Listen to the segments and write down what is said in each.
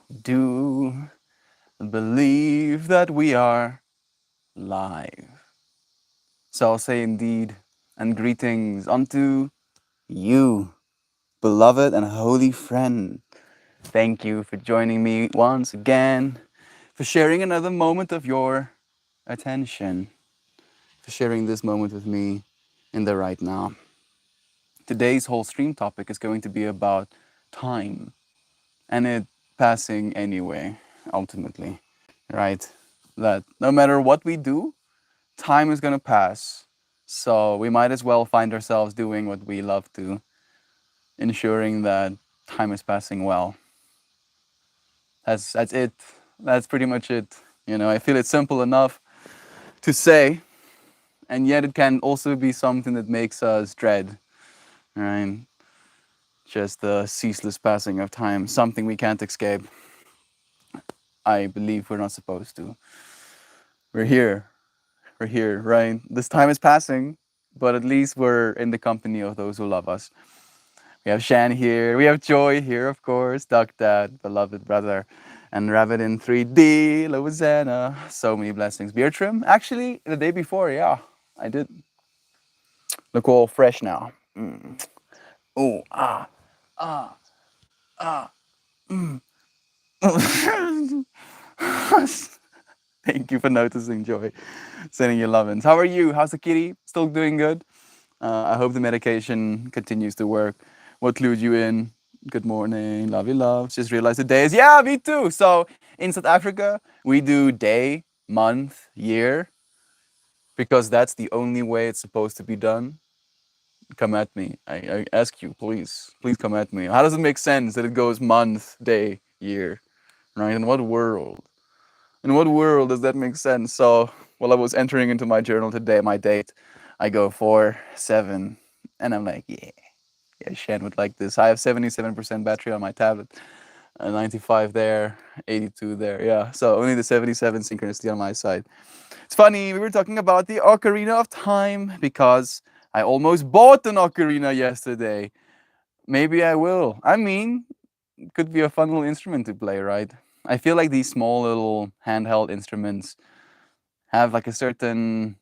do believe that we are live. So I'll say indeed, and greetings unto you, beloved and holy friend. Thank you for joining me once again, for sharing another moment of your attention, for sharing this moment with me in the right now. Today's whole stream topic is going to be about time and it passing anyway, ultimately, right? That no matter what we do, time is going to pass. So we might as well find ourselves doing what we love to, ensuring that time is passing well. That's it. That's pretty much it. I feel it's simple enough to say, and yet it can also be something that makes us dread, right? Just the ceaseless passing of time, something we can't escape. I believe we're not supposed to. We're here. We're here, right? This time is passing, but at least we're in the company of those who love us. We have Shan here. We have Joy here, of course. Duck Dad, beloved brother. And Rabbit in 3D, Louisiana. So many blessings. Beertrim, actually, the day before, yeah, I did. Look all fresh now. Oh, Thank you for noticing, Joy. Sending you lovin's. How are you? How's the kitty? Still doing good? I hope the medication continues to work. What clued you in? Good morning, lovey love. Just realized the day is, yeah, me too. So in South Africa, we do day, month, year, because that's the only way it's supposed to be done. Come at me. I ask you, please. Please come at me. How does it make sense that it goes month, day, year? Right? In what world? In what world does that make sense? So while I was entering into my journal today, my date, I go 4-7, and I'm like, yeah, Shan would like this. I have 77% battery on my tablet, 95 there, 82 there. Yeah, so only the 77 synchronicity on my side. It's funny, we were talking about the Ocarina of Time because I almost bought an Ocarina yesterday. Maybe I will. I mean, it could be a fun little instrument to play, right? I feel like these small little handheld instruments have like a certain,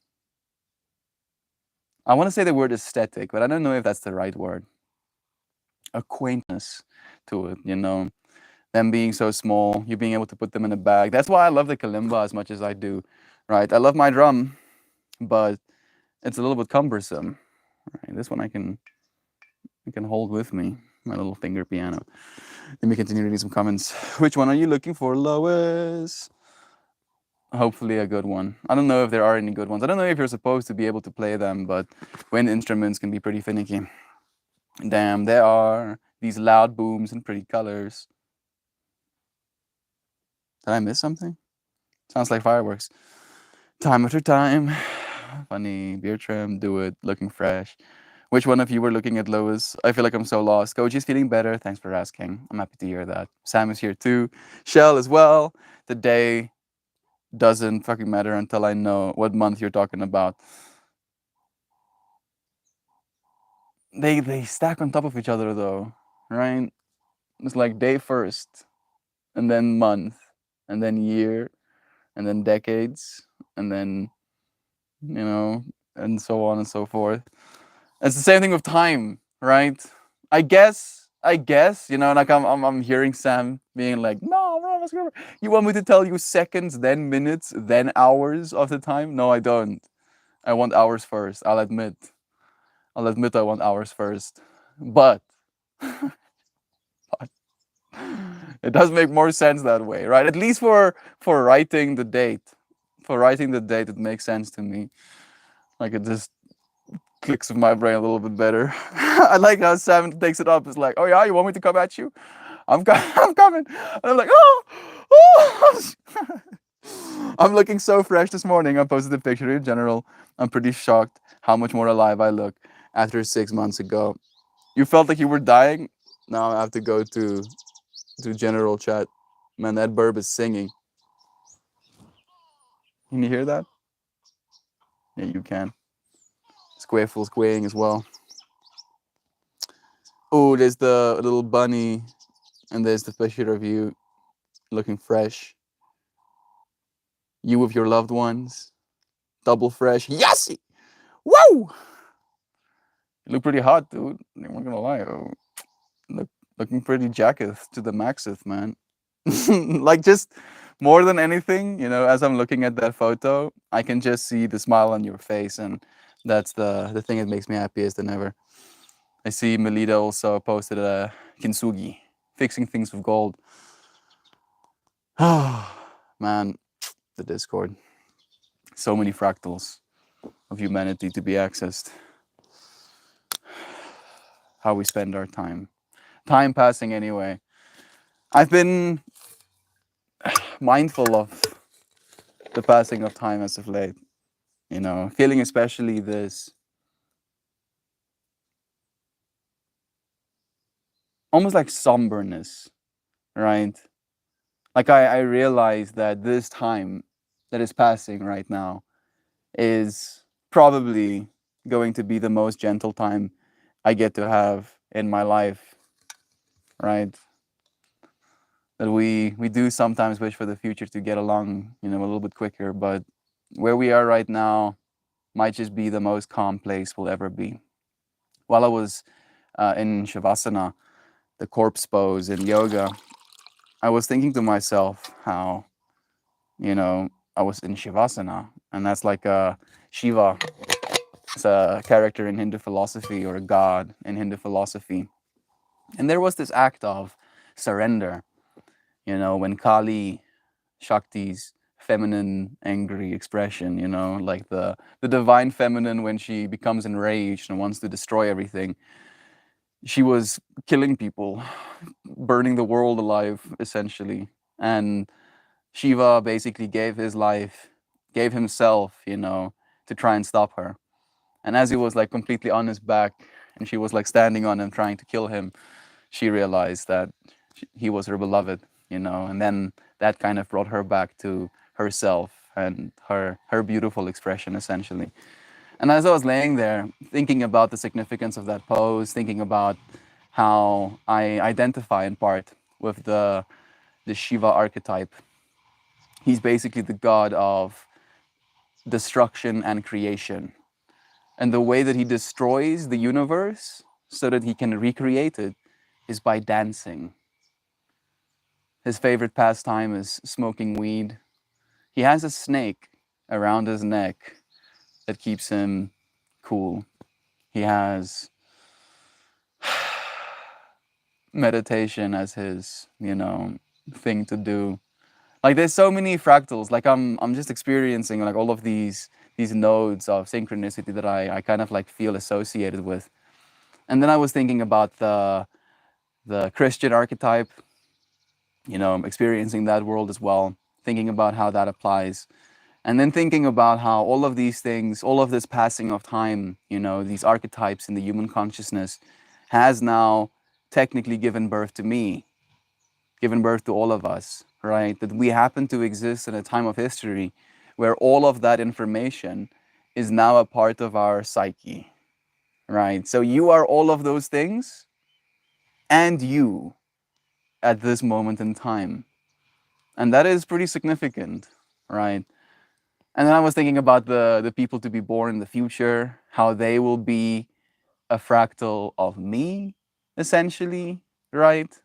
I want to say the word aesthetic, but I don't know if that's the right word. A quaintness to it. Them being so small, you being able to put them in a bag. That's why I love the kalimba as much as I do, right? I love my drum, but it's a little bit cumbersome. Right? This one I can hold with me, my little finger piano. Let me continue reading some comments. Which one are you looking for, Lois? Hopefully a good one. I don't know if there are any good ones. I don't know if you're supposed to be able to play them, but wind instruments can be pretty finicky. Damn, there are these loud booms and pretty colors. Did I miss something? Sounds like fireworks. Time after time. Funny. Beer trim, do it. Looking fresh. Which one of you were looking at Lois? I feel like I'm so lost. Koji's feeling better. Thanks for asking. I'm happy to hear that. Sam is here too. Shell as well. The day doesn't fucking matter until I know what month you're talking about. They stack on top of each other though, right? It's like day first, and then month, and then year, and then decades, and then you know, and so on and so forth. It's the same thing with time, right? I guess, like I'm hearing Sam being like, no, bro, you want me to tell you seconds, then minutes, then hours of the time? No, I don't. I want hours first. I'll admit I want hours first. But it does make more sense that way, right? At least for writing the date. For writing the date, it makes sense to me. Like it just clicks with my brain a little bit better. I like how Sam takes it up. It's like, oh yeah, you want me to come at you? I'm coming. And I'm like, oh. I'm looking so fresh this morning. I posted a picture in general. I'm pretty shocked how much more alive I look after 6 months ago. You felt like you were dying? Now I have to go to general chat. Man, that burb is singing. Can you hear that? Yeah, you can. Squareful squeeing as well. Oh, there's the little bunny, and there's the picture of you. looking fresh. You with your loved ones, double fresh. Yes! Woo! You look pretty hot, dude. I'm not gonna lie. Look, looking pretty jacketh to the maxeth, man. Like just more than anything, as I'm looking at that photo, I can just see the smile on your face, and that's the thing that makes me happiest than ever. I see Melita also posted a kintsugi, fixing things with gold. Oh man, the Discord. So many fractals of humanity to be accessed. How we spend our time. Time passing anyway. I've been mindful of the passing of time as of late. Feeling especially this almost like somberness, right? Like I realize that this time that is passing right now is probably going to be the most gentle time I get to have in my life, right? That we do sometimes wish for the future to get along, a little bit quicker, but where we are right now might just be the most calm place we'll ever be. While I was in Shavasana, the corpse pose in yoga, I was thinking to myself how, I was in Shavasana, and that's like a Shiva. It's a character in Hindu philosophy or a god in Hindu philosophy. And there was this act of surrender, when Kali, Shakti's feminine angry expression, like the divine feminine when she becomes enraged and wants to destroy everything. She was killing people, burning the world alive, essentially. And Shiva basically gave his life, gave himself, to try and stop her. And as he was like completely on his back and she was like standing on him trying to kill him, she realized that he was her beloved, and then that kind of brought her back to herself and her beautiful expression, essentially. And as I was laying there thinking about the significance of that pose, thinking about how I identify in part with the Shiva archetype, he's basically the god of destruction and creation. And the way that he destroys the universe so that he can recreate it is by dancing. His favorite pastime is smoking weed. He has a snake around his neck that keeps him cool. He has meditation as his, thing to do. Like there's so many fractals. Like I'm just experiencing like all of these nodes of synchronicity that I kind of like feel associated with. And then I was thinking about the Christian archetype, experiencing that world as well, thinking about how that applies. And then thinking about how all of these things, all of this passing of time, these archetypes in the human consciousness has now technically given birth to me, given birth to all of us, right? That we happen to exist in a time of history where all of that information is now a part of our psyche, right? So you are all of those things and you at this moment in time. And that is pretty significant, right? And then I was thinking about the people to be born in the future, how they will be a fractal of me, essentially, right?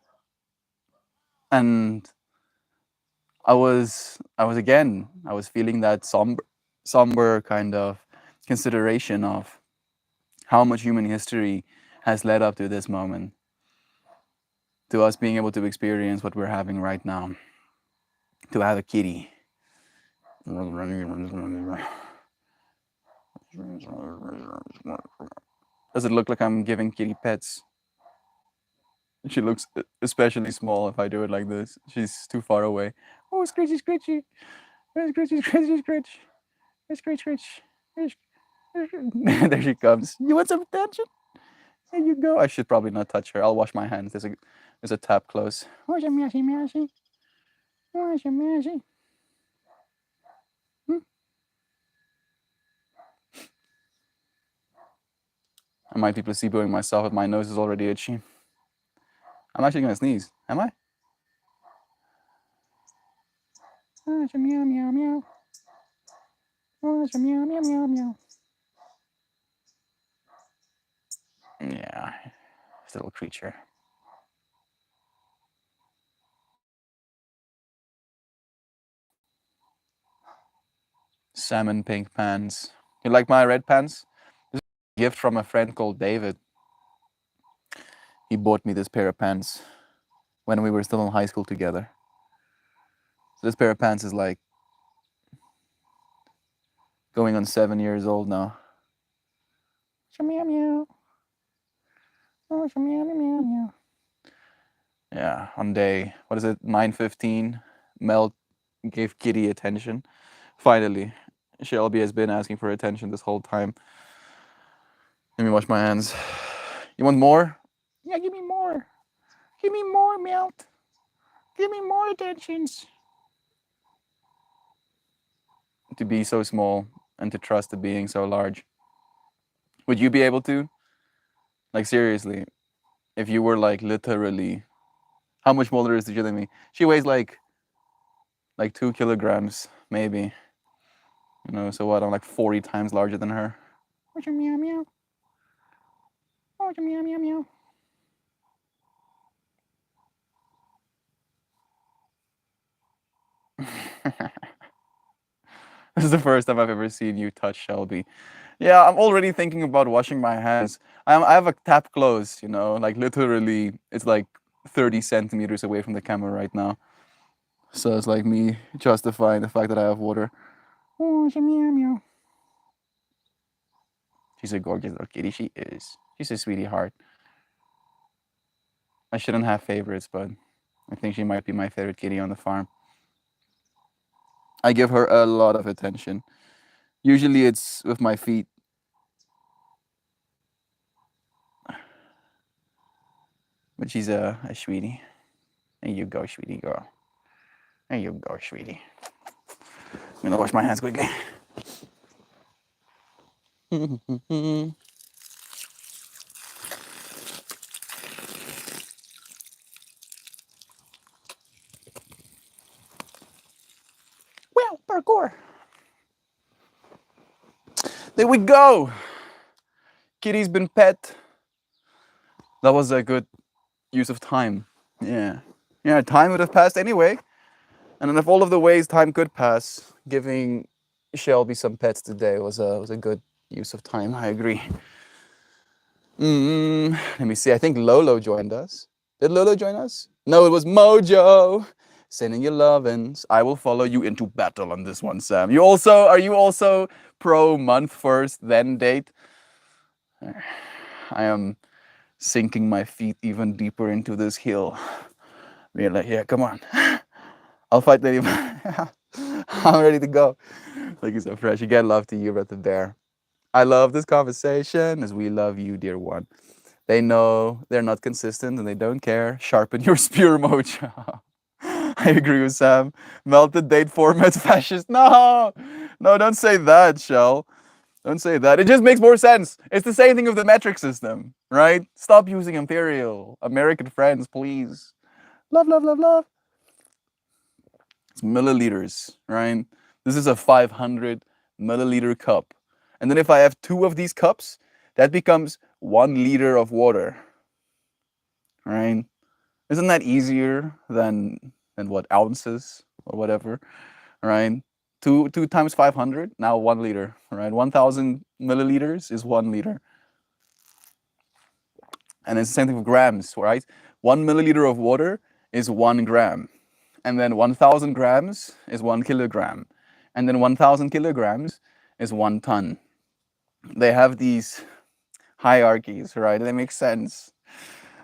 And I was feeling that somber kind of consideration of how much human history has led up to this moment, to us being able to experience what we're having right now, to have a kitty. Does it look like I'm giving kitty pets? She looks especially small if I do it like this. She's too far away. Oh, scratchy, scratchy. Oh, scratchy, scratchy, scratch. Scratch, scratch. There she comes. You want some attention? There you go. I should probably not touch her. I'll wash my hands. There's a tap close. Where's your meow, meow? Where's your meow? I might be placeboing myself if my nose is already itchy. I'm actually gonna sneeze. Am I? Meow, meow, meow. Meow, meow, meow, meow. Yeah, this little creature. Salmon pink pants. You like my red pants? This is a gift from a friend called David. He bought me this pair of pants when we were still in high school together. So this pair of pants is like going on 7 years old now. Meow, meow. Oh, meow, meow, meow, meow. Yeah, on day, what is it, 9:15, Mel gave Kitty attention. Finally, Shelby has been asking for attention this whole time. Let me wash my hands. You want more? Yeah, give me more. Give me more, Melt. Give me more attentions. To be so small and to trust the being so large. Would you be able to? Like, seriously, if you were like literally, how much smaller is Teacher than me? She weighs like 2 kilograms, maybe. You know, so what? I'm like 40 times larger than her. What's your meow meow? What's your meow meow meow? This is the first time I've ever seen you touch Shelby. Yeah, I'm already thinking about washing my hands. I have a tap close, you know, like literally, it's like 30 centimeters away from the camera right now. So it's like me justifying the fact that I have water. Oh, she meow meow. She's a gorgeous little kitty. She is. She's a sweetie heart. I shouldn't have favorites, but I think she might be my favorite kitty on the farm. I give her a lot of attention. Usually it's with my feet. But she's a sweetie. There you go, sweetie girl. There you go, sweetie. I'm gonna wash my hands quickly. Well, parkour. There we go. Kitty's been pet. That was a good use of time. Yeah. Yeah, time would have passed anyway. And then of all of the ways time could pass, giving Shelby some pets today was a good use of time. I agree. Let me see. I think Lolo joined us. Did Lolo join us? No, it was Mojo. Sending you lovin's. I will follow you into battle on this one, Sam. Are you also pro month first, then date? I am sinking my feet even deeper into this hill. We're like, yeah, come on. I'll fight Lady. I'm ready to go. Thank you so fresh. Again, love to you, Brother Bear. I love this conversation as we love you, dear one. They know they're not consistent and they don't care. Sharpen your spear, Mojo. I agree with Sam. Melted date format fascist. No, no, don't say that, Shell. Don't say that. It just makes more sense. It's the same thing with the metric system, right? Stop using imperial. American friends, please. Love, love, love, love. It's milliliters, right? This is a 500 milliliter cup. And then if I have 2 of these cups, that becomes 1 liter of water, right? Isn't that easier than what, ounces or whatever, right? 2 times 500, now 1 liter, right? 1,000 milliliters is 1 liter. And it's the same thing with grams, right? 1 milliliter of water is 1 gram. And then 1,000 grams is 1 kilogram. And then 1,000 kilograms is 1 ton. They have these hierarchies, right? They make sense.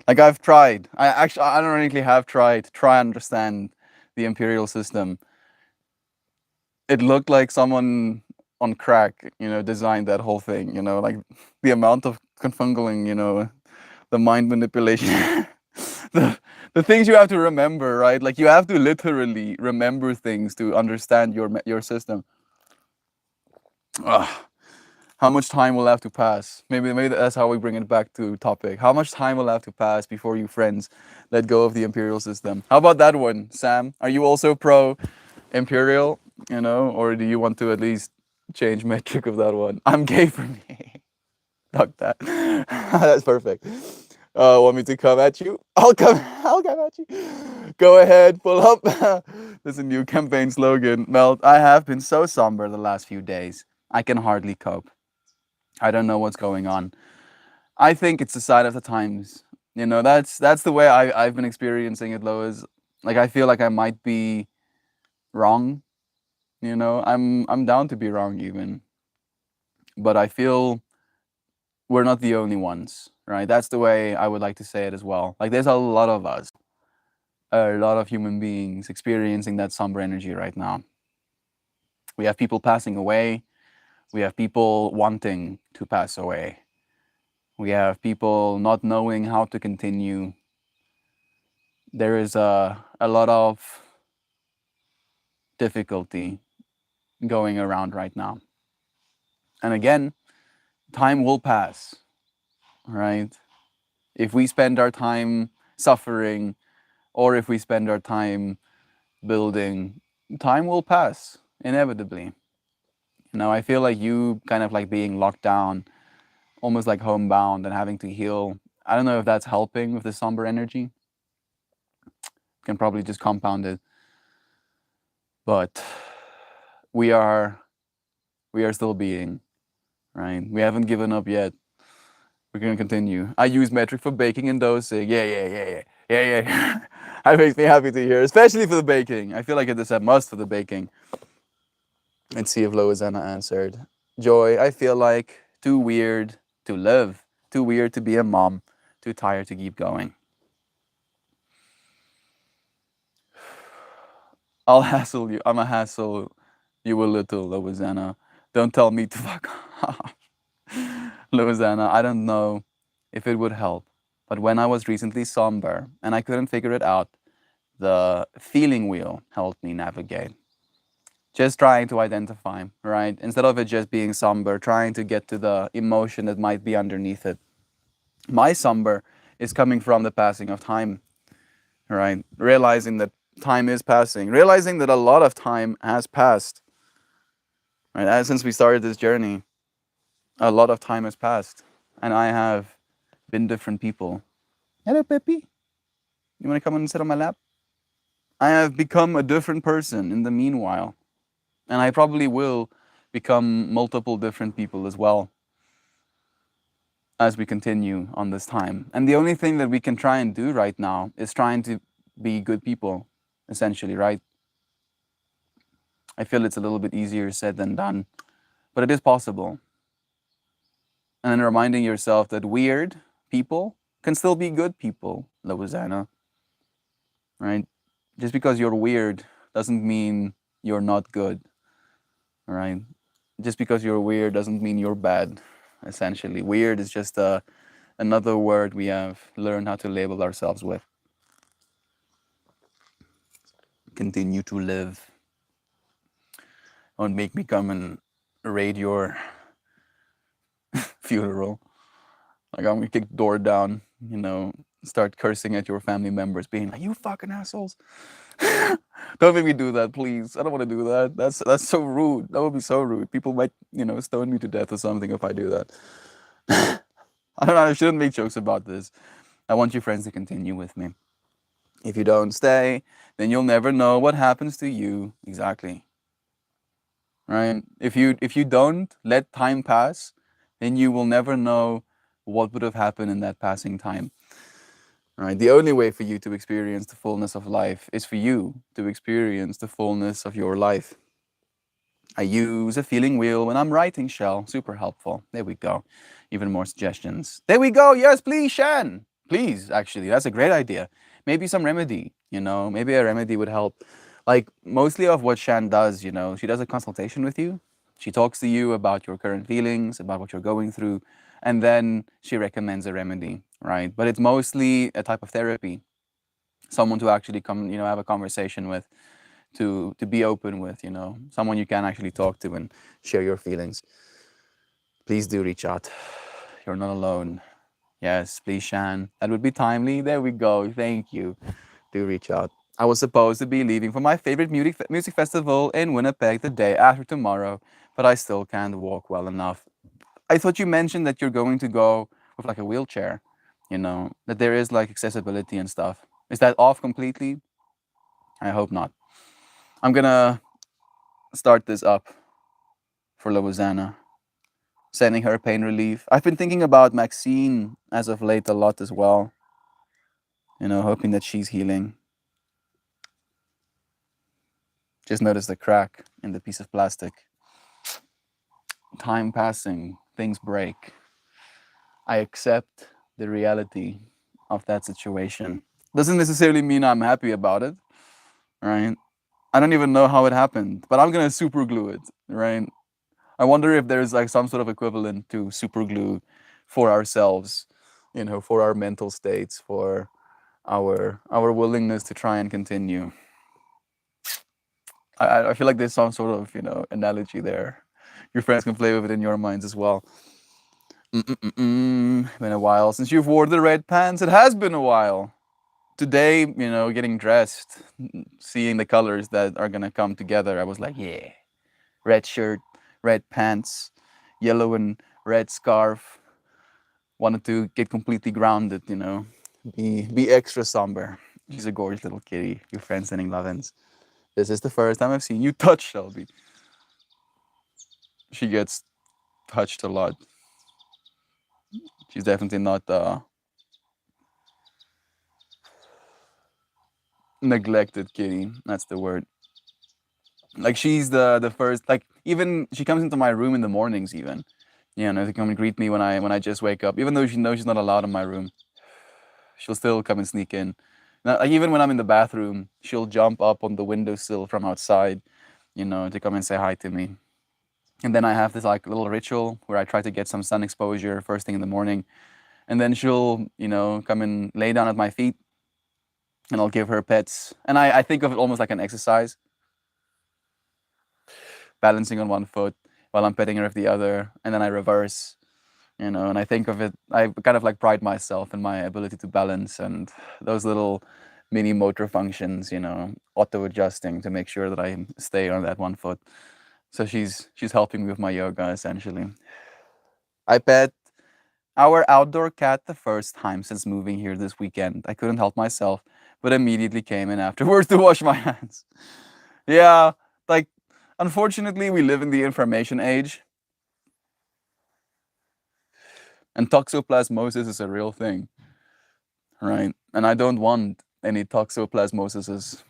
Like I've tried. I ironically have tried to try and understand the imperial system. It looked like someone on crack, you know, designed that whole thing, you know, like the amount of confungling, you know, the mind manipulation. the things you have to remember, right? Like you have to literally remember things to understand your system. Ugh. How much time will have to pass? Maybe that's how we bring it back to topic. How much time will have to pass before you friends let go of the imperial system? How about that one, Sam? Are you also pro Imperial, or do you want to at least change metric of that one? I'm gay for me. Duck that. That's perfect. Want me to come at you? I'll come. I'll come at you. Go ahead, pull up. There's a new campaign slogan. Melt. I have been so somber the last few days. I can hardly cope. I don't know what's going on. I think it's a sign of the times. That's the way I've been experiencing it, Lois. Like I feel like I might be wrong. I'm down to be wrong even, but I feel we're not the only ones, right? That's the way I would like to say it as well. Like there's a lot of us, a lot of human beings experiencing that somber energy right now. We have people passing away. We have people wanting to pass away. We have people not knowing how to continue. There is a lot of difficulty going around right now. And again, time will pass, right? If we spend our time suffering or if we spend our time building, time will pass inevitably. I feel like you kind of like being locked down, almost like homebound and having to heal. I don't know if that's helping with the somber energy. Can probably just compound it. But we are still being, right? We haven't given up yet. We're gonna continue. I use metric for baking and dosing. Yeah. That makes me happy to hear, especially for the baking. I feel like it is a must for the baking. Let's see if Loizana answered. Joy, I feel like too weird to live, too weird to be a mom, too tired to keep going. I'll hassle you. I'm a hassle you a little, Loizana. Don't tell me to fuck off. Loizana, I don't know if it would help, but when I was recently somber and I couldn't figure it out, the feeling wheel helped me navigate. Just trying to identify, right? Instead of it just being somber, trying to get to the emotion that might be underneath it. My somber is coming from the passing of time, right? Realizing that time is passing, realizing that a lot of time has passed, right? And since we started this journey, a lot of time has passed, and I have been different people. Hello, Peppy. You want to come and sit on my lap? I have become a different person in the meanwhile. And I probably will become multiple different people as well as we continue on this time. And the only thing that we can try and do right now is trying to be good people, essentially, right? I feel it's a little bit easier said than done, but it is possible. And then reminding yourself that weird people can still be good people, Lawazana, right? Just because you're weird doesn't mean you're not good, right? Just because you're weird doesn't mean you're bad, essentially. Weird is just another word we have learned how to label ourselves with. Continue to live. Don't make me come and raid your funeral. Like I'm gonna kick the door down, start cursing at your family members, being like, "You fucking assholes." Don't make me do that, please. I don't want to do that. That's so rude. That would be so rude. People might, stone me to death or something if I do that. I don't know. I shouldn't make jokes about this. I want you friends to continue with me. If you don't stay, then you'll never know what happens to you exactly. Right? If you don't let time pass, then you will never know what would have happened in that passing time. Right? The only way for you to experience the fullness of life is for you to experience the fullness of your life. I use a feeling wheel when I'm writing, Shell. Super helpful. There we go. Even more suggestions. There we go. Yes, please, Shan. Please, actually, that's a great idea. Maybe some remedy, maybe a remedy would help. Like mostly of what Shan does, she does a consultation with you. She talks to you about your current feelings, about what you're going through, and then she recommends a remedy, right? But it's mostly a type of therapy, someone to actually come, have a conversation with, to be open with, someone you can actually talk to and share your feelings. Please do reach out. You're not alone. Yes, please, Shan. That would be timely. There we go. Thank you. Do reach out. I was supposed to be leaving for my favorite music festival in Winnipeg the day after tomorrow, but I still can't walk well enough. I thought you mentioned that you're going to go with like a wheelchair, that there is like accessibility and stuff. Is that off completely? I hope not. I'm gonna start this up for Lawazana, sending her pain relief. I've been thinking about Maxine as of late a lot as well, hoping that she's healing. Just noticed the crack in the piece of plastic. Time passing, things break. I accept the reality of that situation. Doesn't necessarily mean I'm happy about it, right? I don't even know how it happened, but I'm gonna super glue it, right? I wonder if there's like some sort of equivalent to super glue for ourselves, for our mental states, for our willingness to try and continue. I feel like there's some sort of analogy there. Your friends can play with it in your minds as well. Been a while since you've worn the red pants. It has been a while. Today, getting dressed, seeing the colors that are gonna come together, I was like, yeah, red shirt, red pants, yellow and red scarf. Wanted to get completely grounded, be extra somber. She's a gorgeous little kitty. Your friend sending love-ins. This is the first time I've seen you touch Shelby. She gets touched a lot. She's definitely not neglected kitty. That's the word. Like she's the first. Like even she comes into my room in the mornings. Even to come and greet me when I just wake up. Even though she knows she's not allowed in my room, she'll still come and sneak in. Now, like even when I'm in the bathroom, she'll jump up on the windowsill from outside, to come and say hi to me. And then I have this like little ritual where I try to get some sun exposure first thing in the morning, and then she'll come and lay down at my feet, and I'll give her pets. And I think of it almost like an exercise, balancing on one foot while I'm petting her with the other, and then I reverse, and I think of it, I kind of like pride myself in my ability to balance and those little mini motor functions, auto adjusting to make sure that I stay on that one foot. So she's helping me with my yoga essentially. I pet our outdoor cat the first time since moving here this weekend. I couldn't help myself, but immediately came in afterwards to wash my hands. Yeah, like unfortunately we live in the information age, and toxoplasmosis is a real thing, right? And I don't want any toxoplasmosis.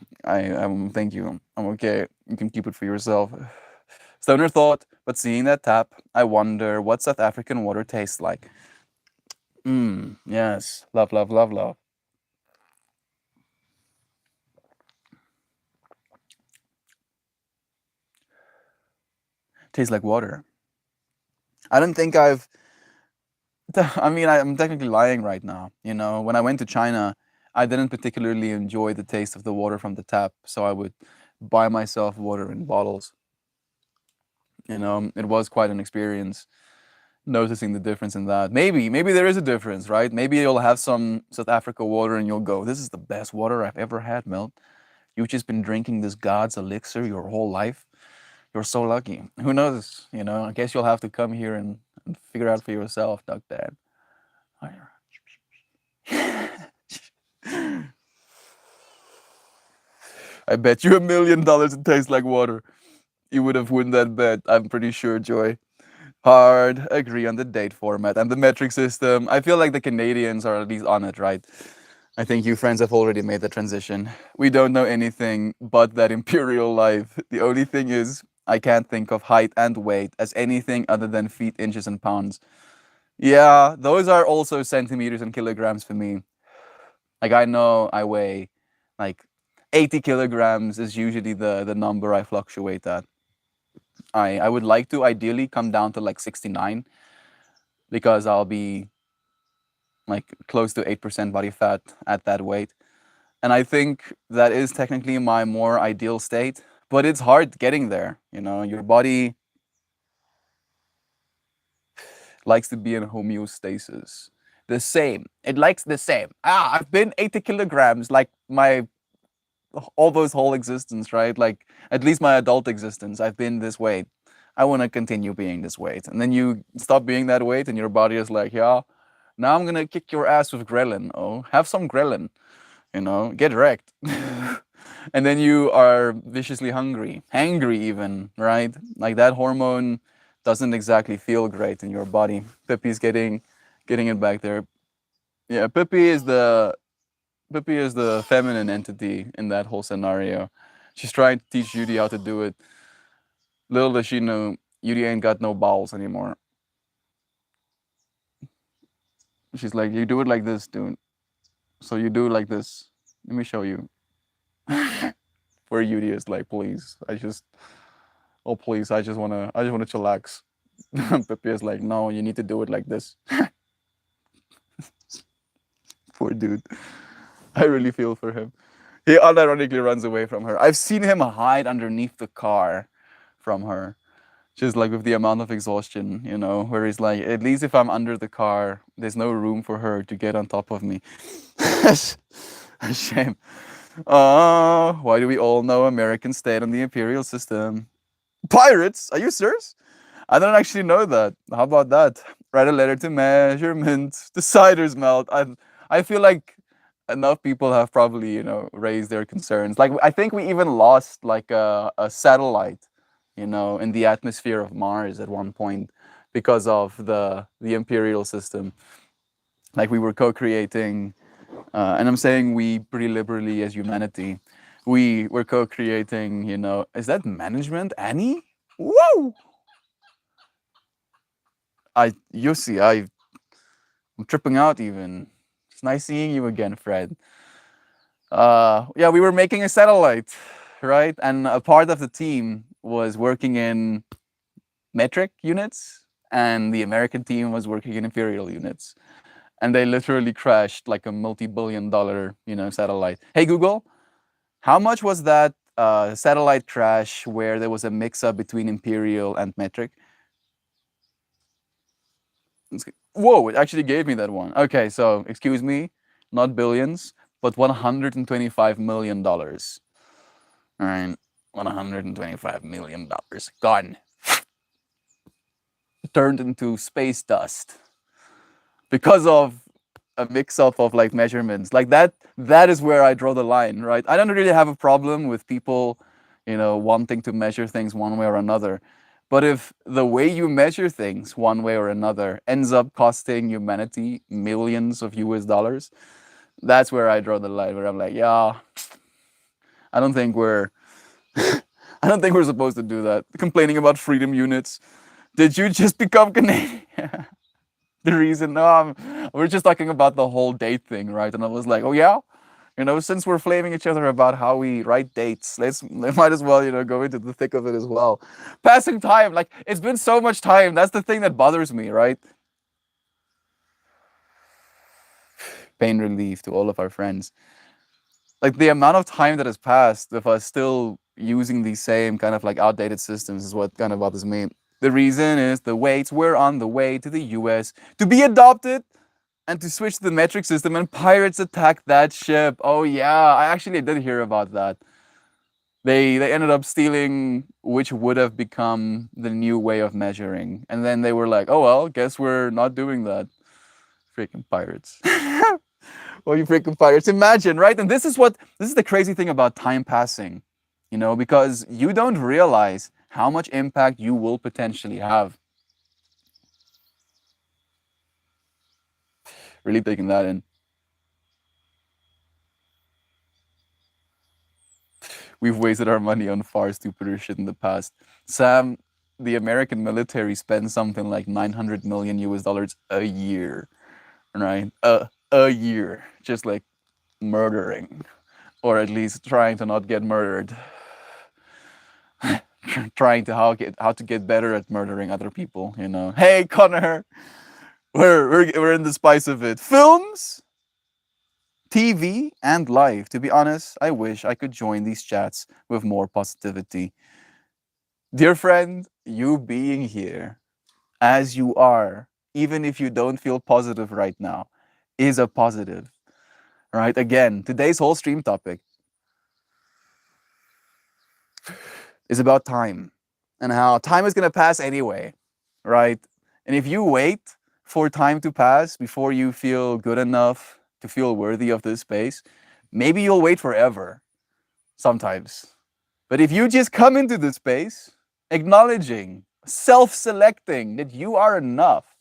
Thank you. I'm okay. You can keep it for yourself. Stoner thought, but seeing that tap, I wonder what South African water tastes like. Yes. Love, love, love, love. Tastes like water. I don't think I mean, I'm technically lying right now. When I went to China, I didn't particularly enjoy the taste of the water from the tap, so I would buy myself water in bottles. It was quite an experience noticing the difference in that. Maybe there is a difference, right? Maybe you'll have some South Africa water and you'll go, this is the best water I've ever had, Milt. You've just been drinking this God's elixir your whole life. You're so lucky. Who knows? I guess you'll have to come here and figure out for yourself, Doug Dad. I bet you $1 million it tastes like water. You would have won that bet, I'm pretty sure, Joy. Hard, agree on the date format and the metric system. I feel like the Canadians are at least on it, right? I think you friends have already made the transition. We don't know anything but that imperial life. The only thing is, I can't think of height and weight as anything other than feet, inches, and pounds. Yeah, those are also centimeters and kilograms for me. Like I know I weigh like 80 kilograms is usually the number I fluctuate at. I would like to ideally come down to like 69 because I'll be like close to 8% body fat at that weight. And I think that is technically my more ideal state, but it's hard getting there. Your body likes to be in homeostasis. The same. It likes the same. I've been 80 kilograms like my all those whole existence, right? Like at least my adult existence, I've been this weight. I want to continue being this weight. And then you stop being that weight and your body is like, yeah, now I'm gonna kick your ass with ghrelin. Oh, have some ghrelin, get wrecked. And then you are viciously hangry even, right? Like that hormone doesn't exactly feel great in your body. Pippi's getting it back there. Yeah, Pippi is the feminine entity in that whole scenario. She's trying to teach Judy how to do it. Little does she know, Judy ain't got no balls anymore. She's like, you do it like this, dude. So you do it like this. Let me show you. Where Judy is like, please, oh please, I just wanna chillax. Pippi is like, no, you need to do it like this. Poor dude. I really feel for him. He unironically runs away from her. I've seen him hide underneath the car from her. Just like with the amount of exhaustion, where he's like, at least if I'm under the car, there's no room for her to get on top of me. A shame. Why do we all know Americans stayed on the imperial system? Pirates? Are you serious? I don't actually know that. How about that? Write a letter to measurement. The ciders melt. I feel like enough people have probably raised their concerns. Like I think we even lost like a satellite, in the atmosphere of Mars at one point because of the imperial system. Like we were co-creating, and I'm saying we pretty liberally as humanity. We were co-creating. Is that management, Annie? Whoa! You see, I'm tripping out even. It's nice seeing you again, Fred. Yeah, we were making a satellite, right? And a part of the team was working in metric units, and the American team was working in imperial units. And they literally crashed like a multi-billion-dollar, satellite. Hey Google, how much was that satellite crash where there was a mix-up between imperial and metric? Whoa, it actually gave me that one. Okay, so excuse me, not billions, but $125 million. All right, $125 million gone, turned into space dust because of a mix-up of like measurements. Like that is where I draw the line, right? I don't really have a problem with people, wanting to measure things one way or another. But if the way you measure things one way or another ends up costing humanity millions of US dollars, that's where I draw the line, where I'm like, yeah, I don't think we're I don't think we're supposed to do that. Complaining about freedom units. Did you just become Canadian? The reason, no, we're just talking about the whole date thing, right? And I was like, oh yeah, since we're flaming each other about how we write dates, let's might as well, go into the thick of it as well. Passing time, like it's been so much time. That's the thing that bothers me, right? Pain relief to all of our friends. Like the amount of time that has passed of us still using these same kind of like outdated systems is what kind of bothers me. The reason is the weights were on the way to the US to be adopted and to switch to the metric system, and pirates attacked that ship. Oh yeah, I actually did hear about that. They ended up stealing which would have become the new way of measuring. And then they were like, oh well, guess we're not doing that. Freaking pirates. Well, you freaking pirates. Imagine, right? And this is the crazy thing about time passing, because you don't realize how much impact you will potentially have. Really taking that in. We've wasted our money on far stupider shit in the past. Sam, the American military spends something like 900 million US dollars a year, right? A year, just like murdering, or at least trying to not get murdered. Trying to how to get better at murdering other people. Hey Connor, we're in the spice of it. Films, TV, and live. To be honest, I wish I could join these chats with more positivity. Dear friend, you being here as you are, even if you don't feel positive right now, is a positive. Right? Again, today's whole stream topic. is about time and how time is going to pass anyway, right? And if you wait for time to pass before you feel good enough to feel worthy of this space, maybe you'll wait forever sometimes. But if you just come into the space, acknowledging, self selecting that you are enough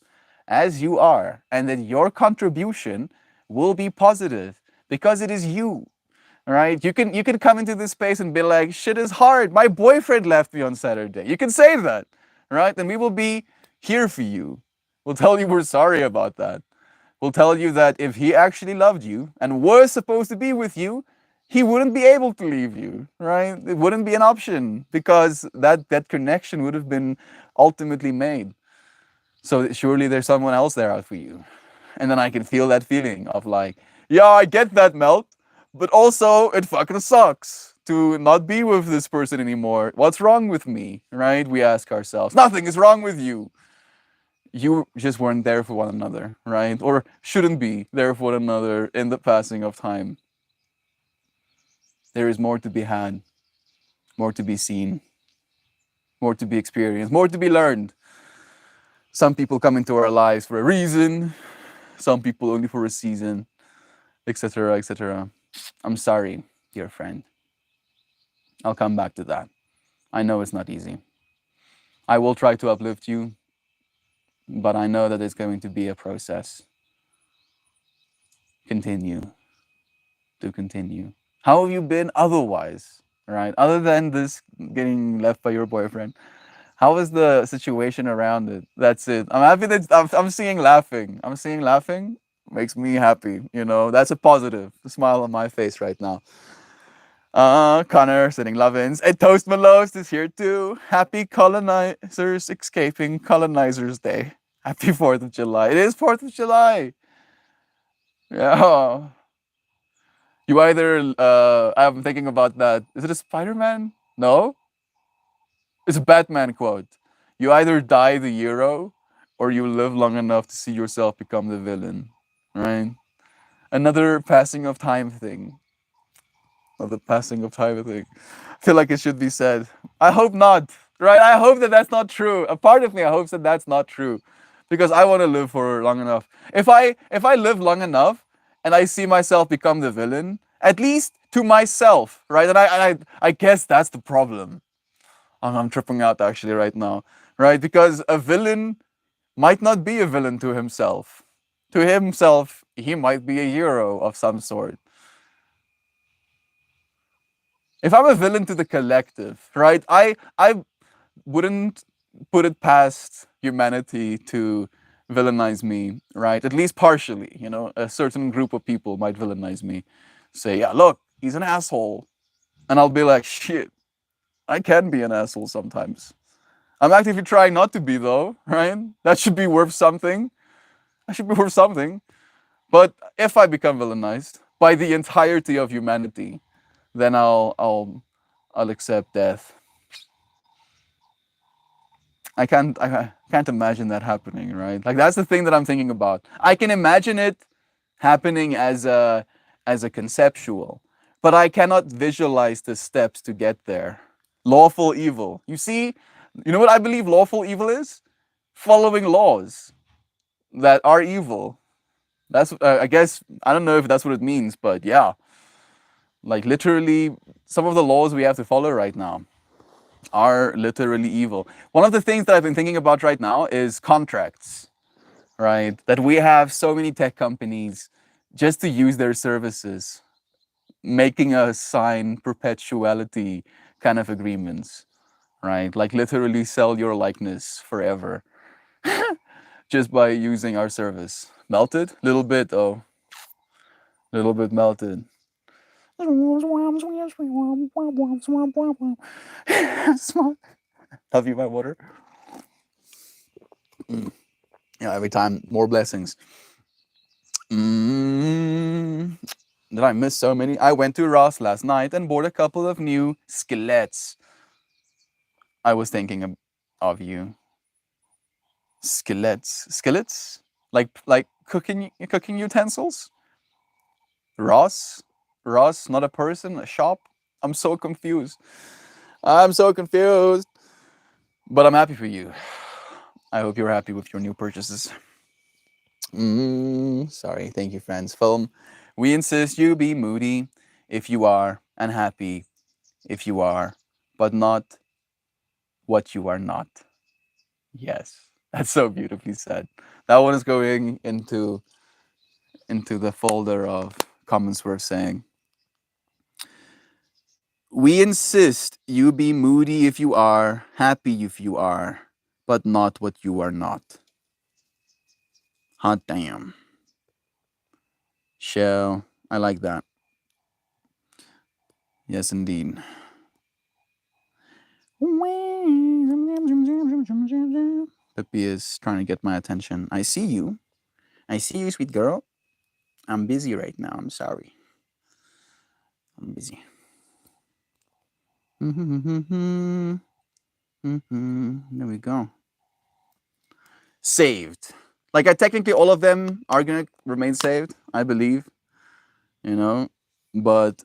as you are and that your contribution will be positive because it is you, right? You can come into this space and be like, shit is hard. My boyfriend left me on Saturday. You can say that, right? And we will be here for you. We'll tell you we're sorry about that. We'll tell you that if he actually loved you and was supposed to be with you, he wouldn't be able to leave you, right? It wouldn't be an option because that connection would have been ultimately made. So surely there's someone else there out for you. And then I can feel that feeling of like, yeah, I get that, Melt, but also it fucking sucks to not be with this person anymore. What's wrong with me, right? We ask ourselves. Nothing is wrong with you. You just weren't there for one another, right? Or shouldn't be there for one another in the passing of time. There is more to be had, more to be seen, more to be experienced, more to be learned. Some people come into our lives for a reason, some people only for a season, etc., etc. I'm sorry, dear friend. I'll come back to that. I know it's not easy. I will try to uplift you, but I know that it's going to be a process. Continue to continue. How have you been otherwise, right? Other than this getting left by your boyfriend, how is the situation around it? That's it. I'm happy that I'm seeing laughing. I'm seeing laughing. Makes me happy. You know, that's a positive. A smile on my face right now. Connor sending love-ins. And Toast Malos is here too. Happy Colonizers Escaping Colonizers Day. Happy 4th of July. It is 4th of July. Yeah. You either, I'm thinking about that. Is it a Spider-Man? No? It's a Batman quote. You either die the hero or you live long enough to see yourself become the villain. Right? Another passing of time thing. Another passing of time thing. I feel like it should be said. I hope not. Right? I hope that that's not true. A part of me, I hope that that's not true, because I want to live for long enough. If I live long enough and I see myself become the villain, at least to myself, right? And I guess that's the problem. I'm tripping out actually right now, right? Because a villain might not be a villain to himself. To himself, he might be a hero of some sort. If I'm a villain to the collective, right? I wouldn't put it past humanity to villainize me, right? At least partially, you know, a certain group of people might villainize me. Say, yeah, look, he's an asshole. And I'll be like, shit, I can be an asshole sometimes. I'm actively trying not to be though, right? That should be worth something. That should be worth something. But if I become villainized by the entirety of humanity, then I'll accept death. I can't imagine that happening, right? Like that's the thing that I'm thinking about. I can imagine it happening as a conceptual, but I cannot visualize the steps to get there. Lawful evil. You see, you know what I believe lawful evil is? Following laws that are evil. That's I guess I don't know if that's what it means, but yeah, like literally some of the laws we have to follow right now are literally evil. One of the things that I've been thinking about right now is contracts, right? That we have so many tech companies just to use their services, making us sign perpetuality kind of agreements, right? Like literally sell your likeness forever just by using our service. Melted? Little bit, oh, little bit melted. Love you, my water. Yeah, every time more blessings. Did I miss so many? I went to Ross last night and bought a couple of new skillets. I was thinking of you. Skillets, like cooking utensils. Ross, not a person, a shop. I'm so confused. I'm so confused. But I'm happy for you. I hope you're happy with your new purchases. Sorry. Thank you, friends. Film. We insist you be moody if you are, and happy if you are, but not what you are not. Yes. That's so beautifully said. That one is going into the folder of comments worth saying. We insist you be moody if you are, happy if you are, but not what you are not. Hot damn. Shell. I like that. Yes, indeed. Pippi is trying to get my attention. I see you. I see you, sweet girl. I'm busy right now. I'm sorry. I'm busy. There we go. Saved. Like I technically all of them are gonna remain saved, I believe. You know, but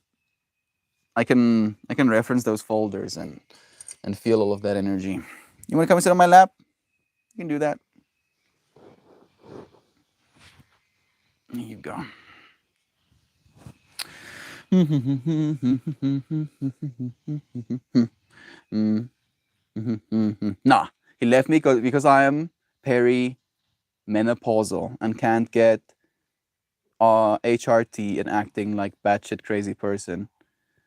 I can reference those folders and feel all of that energy. You wanna come and sit on my lap? You can do that. There you go. Nah, he left me because I am perimenopausal and can't get HRT and acting like batshit crazy person.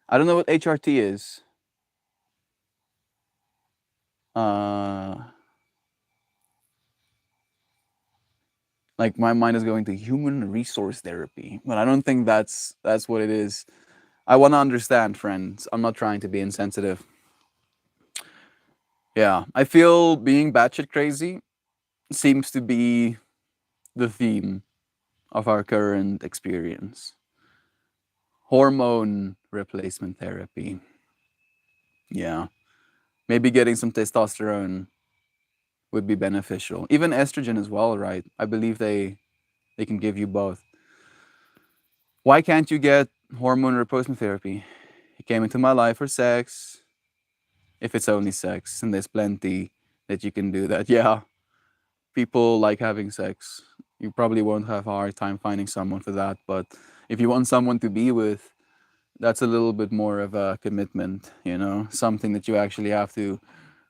I don't know what HRT is. Uh, like my mind is going to human resource therapy, but I don't think that's what it is. I want to understand, friends. I'm not trying to be insensitive. Yeah, I feel being batshit crazy seems to be the theme of our current experience. Hormone replacement therapy. Yeah, maybe getting some testosterone would be beneficial. Even estrogen as well, right? I believe they can give you both. Why can't you get hormone replacement therapy? He came into my life for sex. If it's only sex, and there's plenty that you can do that. Yeah, people like having sex. You probably won't have a hard time finding someone for that. But if you want someone to be with, that's a little bit more of a commitment, you know, something that you actually have to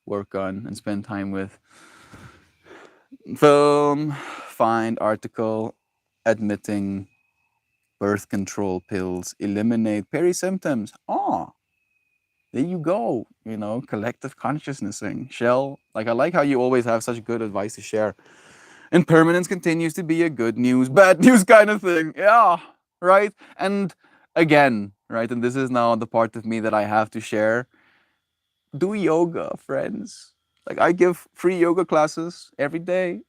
work on and spend time with. Film, find article admitting birth control pills eliminate peri symptoms. Oh, there you go. You know, collective consciousnessing. Shell, like I like how you always have such good advice to share. Impermanence continues to be a good news, bad news kind of thing. Yeah, right? And again, right? And this is now the part of me that I have to share. Do yoga, friends. Like I give free yoga classes every day.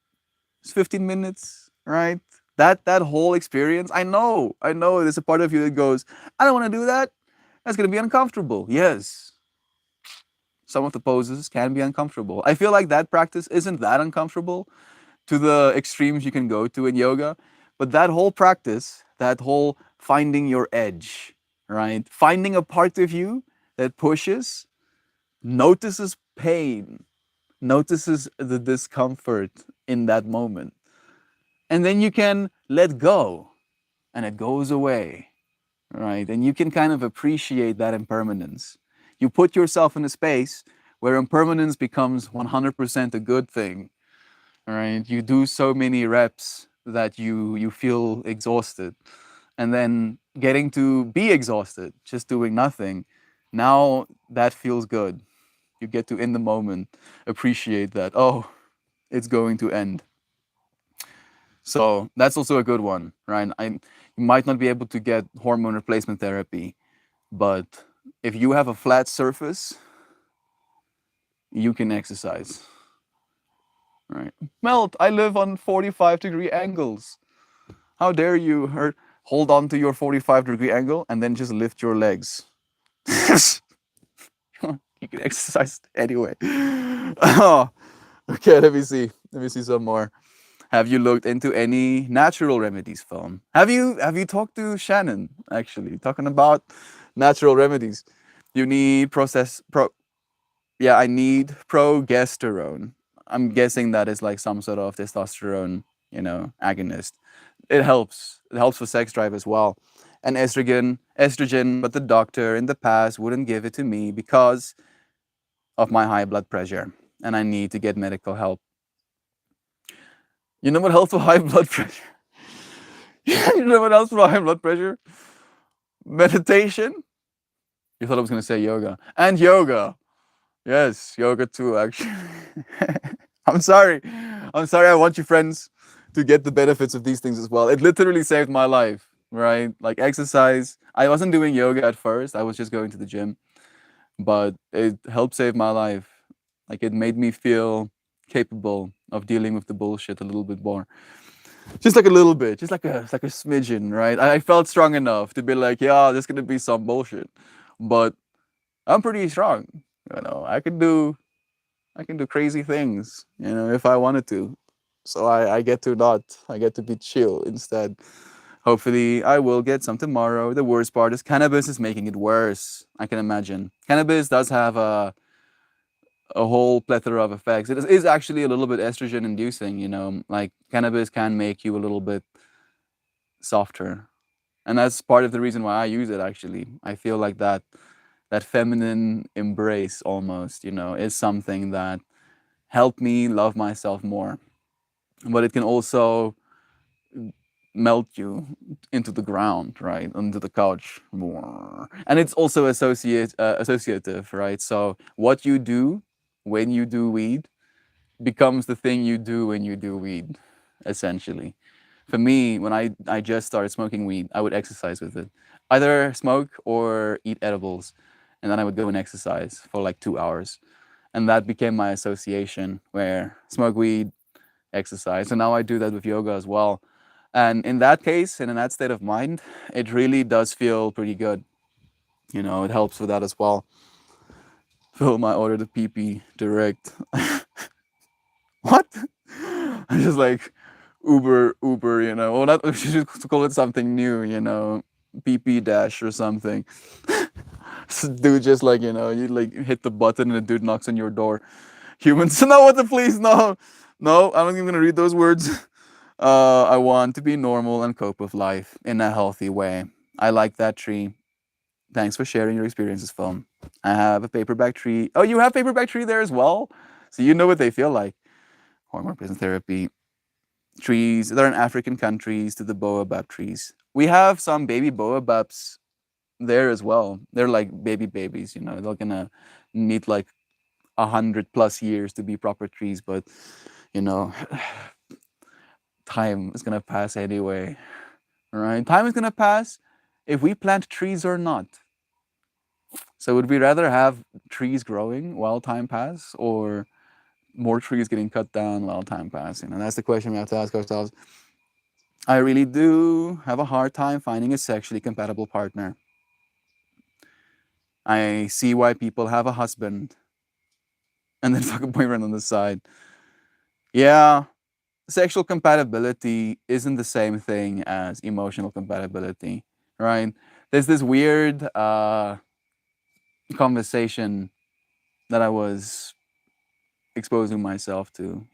It's 15 minutes, right? That whole experience. I know there's a part of you that goes, I don't want to do that. That's gonna be uncomfortable. Yes. Some of the poses can be uncomfortable. I feel like that practice isn't that uncomfortable to the extremes you can go to in yoga. But that whole practice, that whole finding your edge, right? Finding a part of you that pushes, notices pain, notices the discomfort in that moment. And then you can let go and it goes away, right? And you can kind of appreciate that impermanence. You put yourself in a space where impermanence becomes 100% a good thing, right? You do so many reps that you feel exhausted. And then getting to be exhausted, just doing nothing, now that feels good. You get to, in the moment, appreciate that, oh, it's going to end. So that's also a good one, right? You might not be able to get hormone replacement therapy, but if you have a flat surface, you can exercise, right? Melt, I live on 45-degree angles. How dare you hold on to your 45-degree angle and then just lift your legs? You can exercise anyway. Oh, okay, let me see. Let me see some more. Have you looked into any natural remedies film? Have you talked to Shannon actually talking about natural remedies? You need yeah, I need progesterone. I'm guessing that is like some sort of testosterone, agonist. It helps. It helps for sex drive as well. And estrogen, but the doctor in the past wouldn't give it to me because of my high blood pressure, and I need to get medical help. You know what helps for high blood pressure? You know what else for high blood pressure? Meditation. You thought I was gonna say yoga. And yoga. Yes, yoga too, actually. I'm sorry. I'm sorry. I want you friends to get the benefits of these things as well. It literally saved my life, right? Like exercise. I wasn't doing yoga at first. I was just going to the gym, but it helped save my life. Like it made me feel capable of dealing with the bullshit a little bit more. Just like a little bit, just like a smidgen, right? I felt strong enough to be like, yeah, there's gonna be some bullshit, but I'm pretty strong. I can do crazy things, if I wanted to. So I get to not. I get to be chill instead. Hopefully, I will get some tomorrow. The worst part is cannabis is making it worse. I can imagine. Cannabis does have a whole plethora of effects. It is actually a little bit estrogen inducing, like cannabis can make you a little bit softer. And that's part of the reason why I use it actually. I feel like that feminine embrace almost, is something that helped me love myself more. But it can also melt you into the ground, right? Into the couch more. And it's also associative, right? So what you do when you do weed becomes the thing you do when you do weed, essentially. For me, when I just started smoking weed, I would exercise with it. Either smoke or eat edibles. And then I would go and exercise for like 2 hours. And that became my association where smoke weed, exercise. And now I do that with yoga as well. And in that case, and in that state of mind, it really does feel pretty good. It helps with that as well. Fill my order to PP direct. What? I'm just like Uber, Well, not, we should call it something new, PP dash or something. Dude, just like, you like hit the button and the dude knocks on your door. Humans, no, what the please, no. No, I'm not even gonna read those words. I want to be normal and cope with life in a healthy way. I like that tree. Thanks for sharing your experiences, Phone. I have a paperback tree. Oh, you have paperback tree there as well? So you know what they feel like. Hormone replacement therapy. Trees. They're in African countries to the baobab trees. We have some baby baobabs there as well. They're like baby babies, They're gonna need like 100+ years to be proper trees, but you know, time is gonna pass anyway. Right? Time is gonna pass if we plant trees or not. So would we rather have trees growing while time pass or more trees getting cut down while time passing? And that's the question we have to ask ourselves. I really do have a hard time finding a sexually compatible partner. I see why people have a husband and then fuck a boyfriend on the side. Yeah, sexual compatibility isn't the same thing as emotional compatibility, right? There's this weird conversation that I was exposing myself to,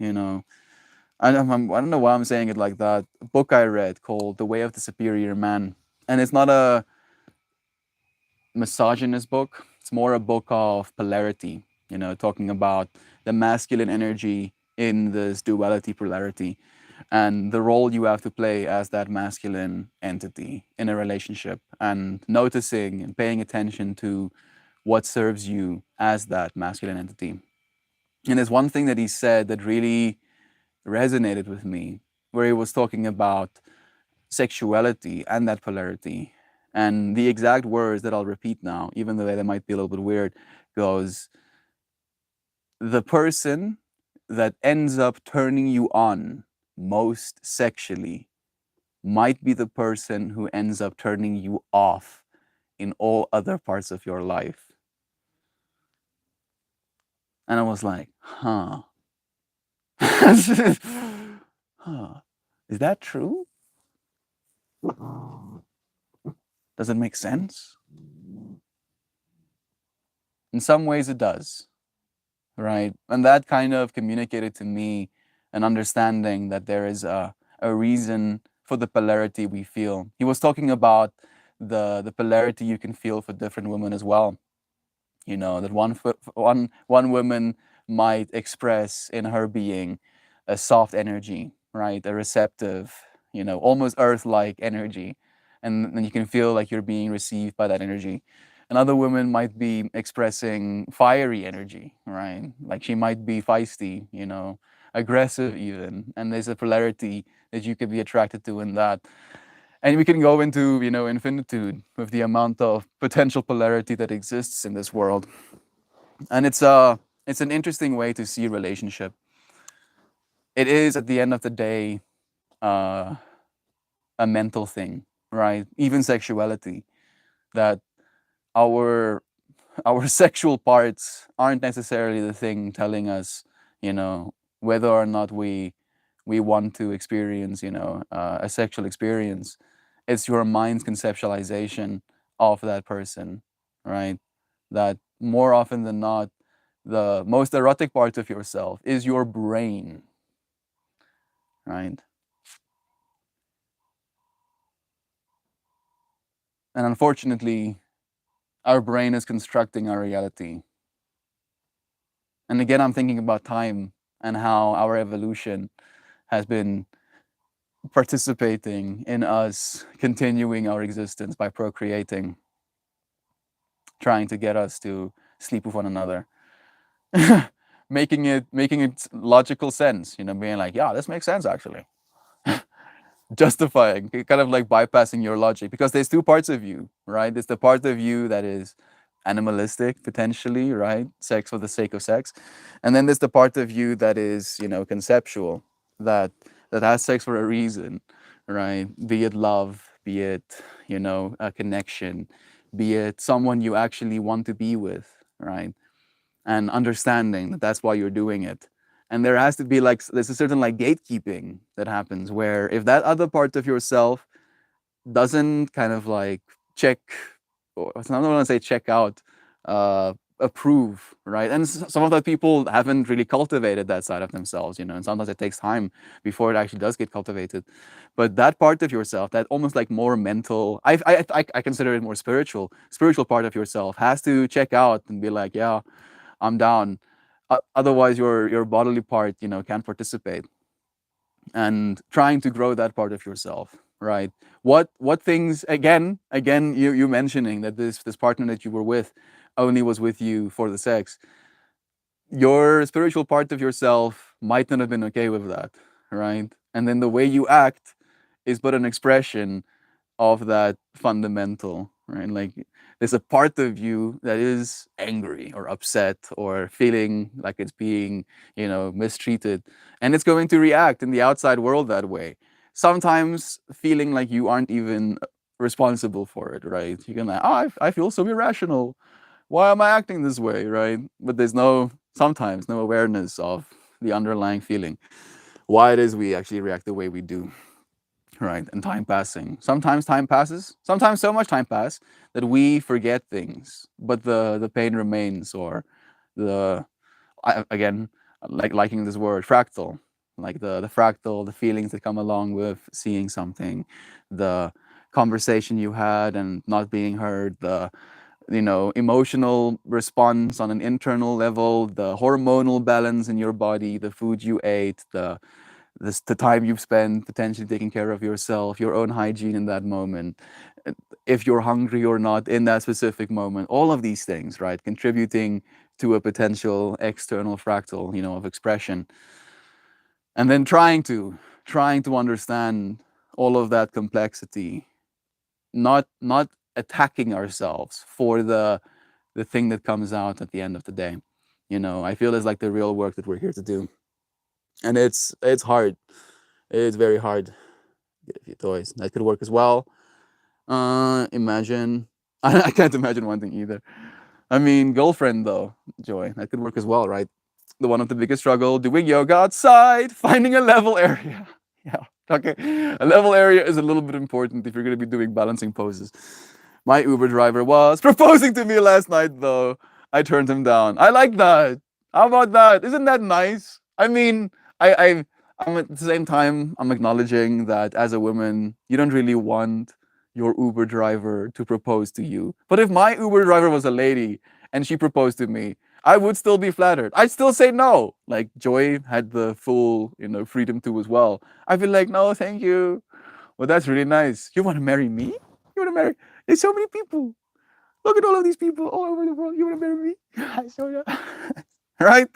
I don't know why I'm saying it like that. A book I read called The Way of the Superior Man. And it's not a misogynist book, it's more a book of polarity, talking about the masculine energy in this duality polarity and the role you have to play as that masculine entity in a relationship and noticing and paying attention to what serves you as that masculine entity. And there's one thing that he said that really resonated with me, where he was talking about sexuality and that polarity. And the exact words that I'll repeat now, even though they might be a little bit weird, goes, the person that ends up turning you on most sexually might be the person who ends up turning you off in all other parts of your life. And I was like, huh. Huh. Is that true? Does it make sense? In some ways, it does. right? And that kind of communicated to me an understanding that there is a reason for the polarity we feel. He was talking about the polarity you can feel for different women as well. You know, that one woman might express in her being a soft energy, right? A receptive, you know, almost earth-like energy. And then you can feel like you're being received by that energy. Another woman might be expressing fiery energy, right? Like she might be feisty, you know, aggressive even. And there's a polarity that you could be attracted to in that. And we can go into, you know, infinitude with the amount of potential polarity that exists in this world. And it's an interesting way to see relationship. It is at the end of the day uh, a mental thing, right? Even sexuality, that our our sexual parts aren't necessarily the thing telling us, you know, whether or not we want to experience, you know, a sexual experience. It's your mind's conceptualization of that person, right? That more often than not, the most erotic part of yourself is your brain, right? And unfortunately, our brain is constructing our reality. And again, I'm thinking about time and how our evolution has been participating in us continuing our existence by procreating, trying to get us to sleep with one another, making it logical sense, you know, being like, yeah, this makes sense actually. Justifying, kind of like bypassing your logic, because there's two parts of you, right? There's the part of you that is animalistic, potentially, right? Sex for the sake of sex. And then there's the part of you that is, you know, conceptual, that has sex for a reason, right? Be it love, be it, you know, a connection, be it someone you actually want to be with, right? And understanding that that's why you're doing it. And there has to be like there's a certain like gatekeeping that happens where if that other part of yourself doesn't kind of like check, or I don't want to say check out, approve, right? And some of the people haven't really cultivated that side of themselves, you know, and sometimes it takes time before it actually does get cultivated. But that part of yourself, that almost like more mental, I consider it more spiritual part of yourself has to check out and be like, yeah, I'm down. Otherwise, your bodily part, you know, can't participate. And trying to grow that part of yourself, right? What things again you mentioning that this partner that you were with only was with you for the sex. Your spiritual part of yourself might not have been okay with that, right? And then the way you act is but an expression of that fundamental, right? Like there's a part of you that is angry or upset or feeling like it's being, you know, mistreated, and it's going to react in the outside world that way. Sometimes feeling like you aren't even responsible for it, right? You can like, oh, I feel so irrational. Why am I acting this way, right? But there's sometimes no awareness of the underlying feeling, why it is we actually react the way we do. Right, and time passing. Sometimes time passes. Sometimes so much time passes that we forget things, but the pain remains, or the again, like liking this word fractal, like the fractal, the feelings that come along with seeing something, the conversation you had and not being heard, the emotional response on an internal level, the hormonal balance in your body, the food you ate, the time you've spent potentially taking care of yourself, your own hygiene in that moment, if you're hungry or not in that specific moment, all of these things, right, contributing to a potential external fractal, of expression. And then trying to understand all of that complexity, not attacking ourselves for the thing that comes out at the end of the day. I feel is like the real work that we're here to do. And it's hard. It's very hard. Get a few toys. That could work as well. Imagine. I can't imagine one thing either. I mean, girlfriend though, Joy. That could work as well, right? The one of the biggest struggle: doing yoga outside, finding a level area. Yeah. Okay. A level area is a little bit important if you're gonna be doing balancing poses. My Uber driver was proposing to me last night, though. I turned him down. I like that. How about that? Isn't that nice? I mean, I'm at the same time I'm acknowledging that as a woman, you don't really want your Uber driver to propose to you. But if my Uber driver was a lady and she proposed to me, I would still be flattered. I'd still say no. Like Joy had the full, freedom to as well. I'd be like, no, thank you. Well, that's really nice. You want to marry me? You want to marry? There's so many people. Look at all of these people all over the world. You want to marry me? I show you. Right?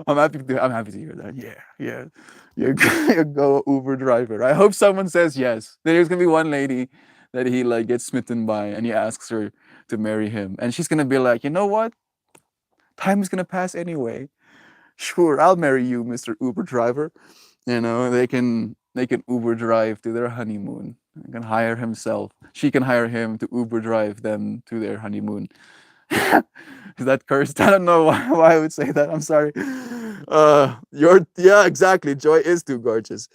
I'm happy to hear that. Yeah, yeah. You go Uber driver. I hope someone says yes. There's gonna be one lady that he like gets smitten by, and he asks her to marry him, and she's gonna be like, you know what? Time is gonna pass anyway. Sure, I'll marry you, Mr. Uber driver. They can Uber drive to their honeymoon. He can hire himself. She can hire him to Uber drive them to their honeymoon. Is that cursed? I don't know why I would say that. I'm sorry. Yeah, exactly. Joy is too gorgeous.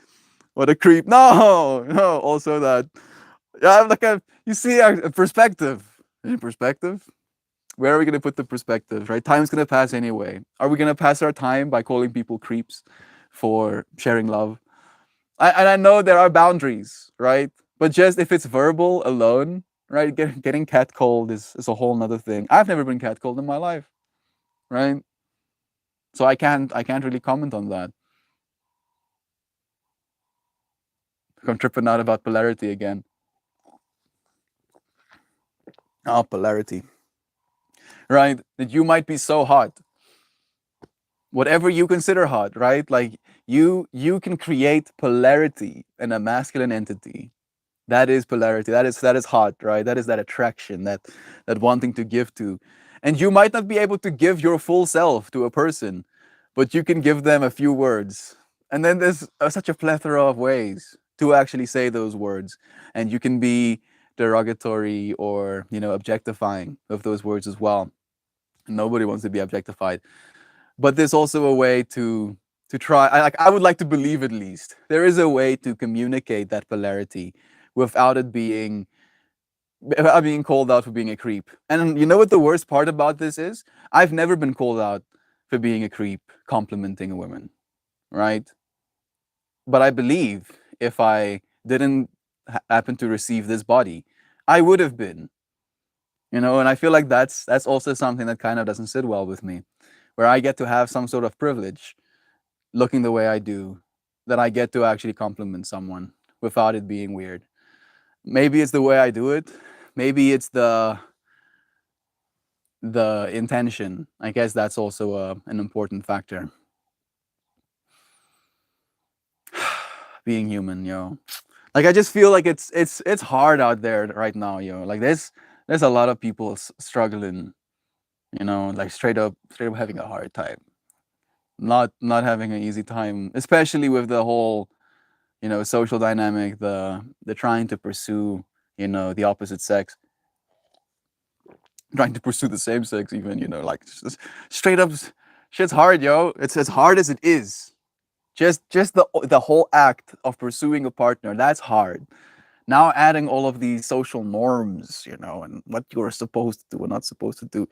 What a creep. No, no. Also that. Yeah, I'm like you see a perspective. In perspective. Where are we gonna put the perspective? Right? Time's gonna pass anyway. Are we gonna pass our time by calling people creeps for sharing love? And I know there are boundaries, right? But just if it's verbal alone, right? Getting catcalled is a whole nother thing. I've never been catcalled in my life, right? So I can't really comment on that. I'm tripping out about polarity again. Oh, polarity, right? That you might be so hot, whatever you consider hot, right? Like you can create polarity in a masculine entity. That is polarity. That is hot, right? That is that attraction, that wanting to give to. And you might not be able to give your full self to a person, but you can give them a few words. And then there's such a plethora of ways to actually say those words. And you can be derogatory or, objectifying of those words as well. Nobody wants to be objectified. But there's also a way to try. I would like to believe at least there is a way to communicate that polarity without it being called out for being a creep. And you know what the worst part about this is? I've never been called out for being a creep complimenting a woman, right? But I believe if I didn't happen to receive this body, I would have been. And I feel like that's also something that kind of doesn't sit well with me, where I get to have some sort of privilege looking the way I do, that I get to actually compliment someone without it being weird. Maybe it's the way I do it. Maybe it's the intention. I guess that's also an important factor. Being human, yo. Like I just feel like it's hard out there right now, yo. Like there's a lot of people struggling, like straight up having a hard time. Not having an easy time, especially with the whole, social dynamic, the trying to pursue, the opposite sex, trying to pursue the same sex even, like just straight up shit's hard, yo. It's as hard as it is. Just the whole act of pursuing a partner, that's hard. Now adding all of these social norms, and what you're supposed to do and not supposed to do,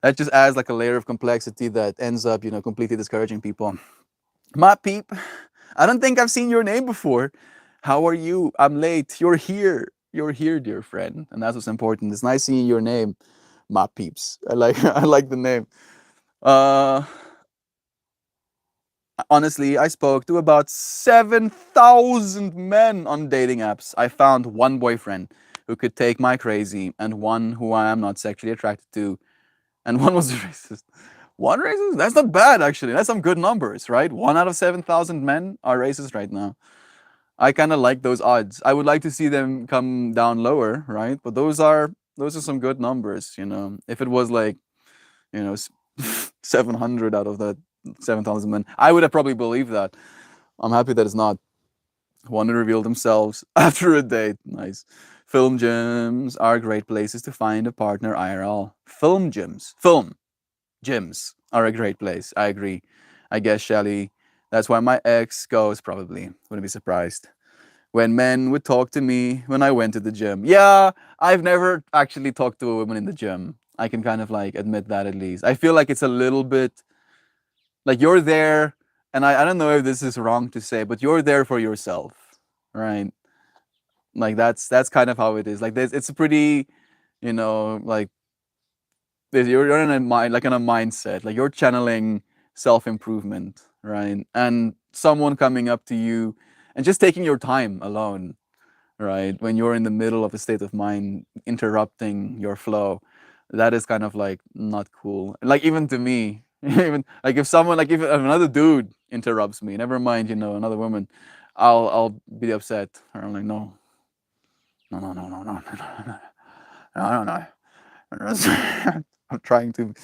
that just adds like a layer of complexity that ends up, completely discouraging people. My peep, I don't think I've seen your name before. How are you? I'm late. You're here. You're here, dear friend. And that's what's important. It's nice seeing your name, my peeps. I like I like the name. Uh Honestly, I spoke to about 7,000 men on dating apps. I found one boyfriend who could take my crazy and one who I am not sexually attracted to. And one was a racist. One racist? That's not bad, actually. That's some good numbers, right? One out of 7,000 men are racist right now. I kind of like those odds. I would like to see them come down lower, right? But those are some good numbers. If it was like, you know, 700 out of that 7,000 men, I would have probably believed that. I'm happy that it's not. One to reveal themselves after a date. Nice. Film gyms are great places to find a partner IRL. Film gyms are a great place. I agree. I guess, Shelly, that's why my ex goes, probably. Wouldn't be surprised. When men would talk to me when I went to the gym. Yeah, I've never actually talked to a woman in the gym. I can kind of like admit that at least. I feel like it's a little bit Like you're there, and I don't know if this is wrong to say, but you're there for yourself, right? Like that's kind of how it is. Like it's a pretty, like you're in a mind, like in a mindset, like you're channeling self improvement, right? And someone coming up to you and just taking your time alone, right? When you're in the middle of a state of mind, interrupting your flow, that is kind of like not cool. Like even to me, even like if someone, like if another dude interrupts me, never mind, another woman, I'll be upset. Or I'm like, no, no, no, no, no, no, no, no, no, no, no. I'm trying to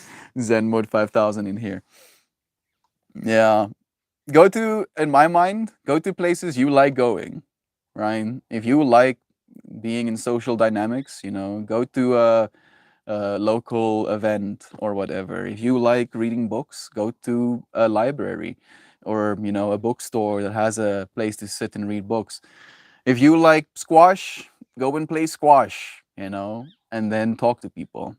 Zen mode 5000 in here. Yeah. In my mind, go to places you like going, right? If you like being in social dynamics, go to a local event or whatever. If you like reading books, go to a library or, a bookstore that has a place to sit and read books. If you like squash, go and play squash, and then talk to people.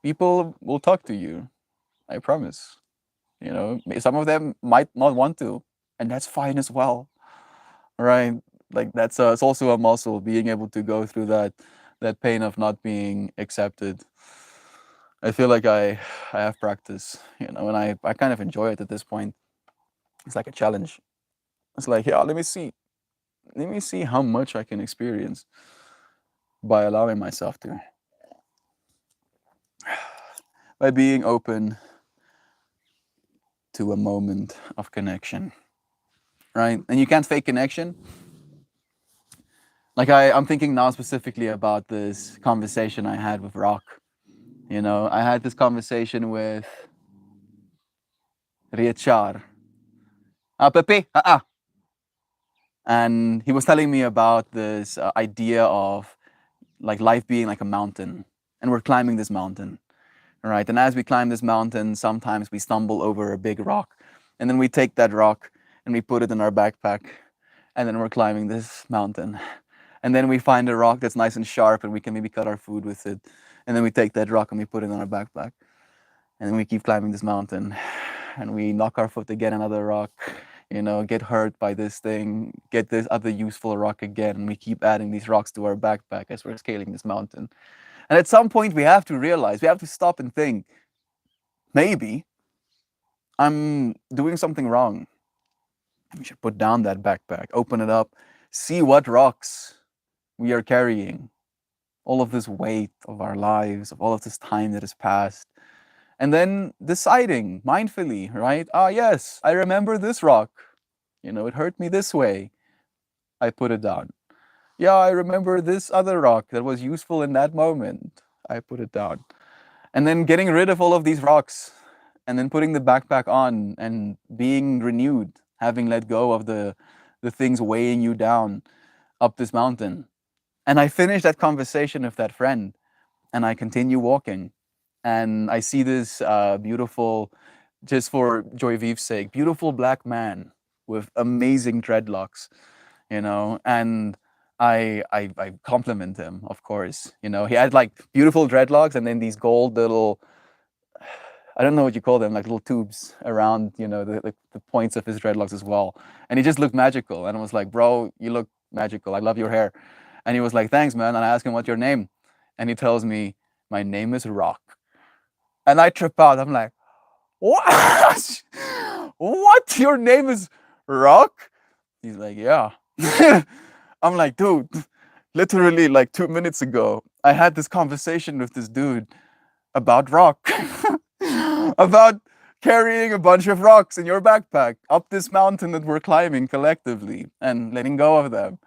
People will talk to you. I promise. Some of them might not want to, and that's fine as well, right? Like it's also a muscle, being able to go through that pain of not being accepted. I feel like I have practice, and I kind of enjoy it at this point. It's like a challenge. It's like, yeah, let me see how much I can experience by allowing myself to, by being open to a moment of connection, right? And you can't fake connection. Like I'm thinking now specifically about this conversation I had with Rock. I had this conversation with Riechar. Pepe, and he was telling me about this idea of like life being like a mountain, and we're climbing this mountain, right? And as we climb this mountain, sometimes we stumble over a big rock, and then we take that rock and we put it in our backpack, and then we're climbing this mountain. And then we find a rock that's nice and sharp and we can maybe cut our food with it. And then we take that rock and we put it in our backpack. And then we keep climbing this mountain and we knock our foot again, another rock, get hurt by this thing, get this other useful rock again. And we keep adding these rocks to our backpack as we're scaling this mountain. And at some point, we have to realize, we have to stop and think, maybe I'm doing something wrong. We should put down that backpack, open it up, see what rocks we are carrying, all of this weight of our lives, of all of this time that has passed, and then deciding mindfully, right? Ah, yes, I remember this rock. It hurt me this way. I put it down. Yeah, I remember this other rock that was useful in that moment. I put it down. And then getting rid of all of these rocks and then putting the backpack on and being renewed, having let go of the things weighing you down up this mountain. And I finished that conversation with that friend and I continue walking. And I see this beautiful, just for Joy Viv's sake, beautiful black man with amazing dreadlocks, and I compliment him, of course. He had like beautiful dreadlocks and then these gold little, I don't know what you call them, like little tubes around, the points of his dreadlocks as well. And he just looked magical. And I was like, bro, you look magical. I love your hair. And he was like, thanks, man. And I asked him, what's your name? And he tells me, my name is Rock. And I trip out. I'm like, what? What? Your name is Rock? He's like, yeah. I'm like, dude, literally like 2 minutes ago, I had this conversation with this dude about rock, about carrying a bunch of rocks in your backpack up this mountain that we're climbing collectively and letting go of them.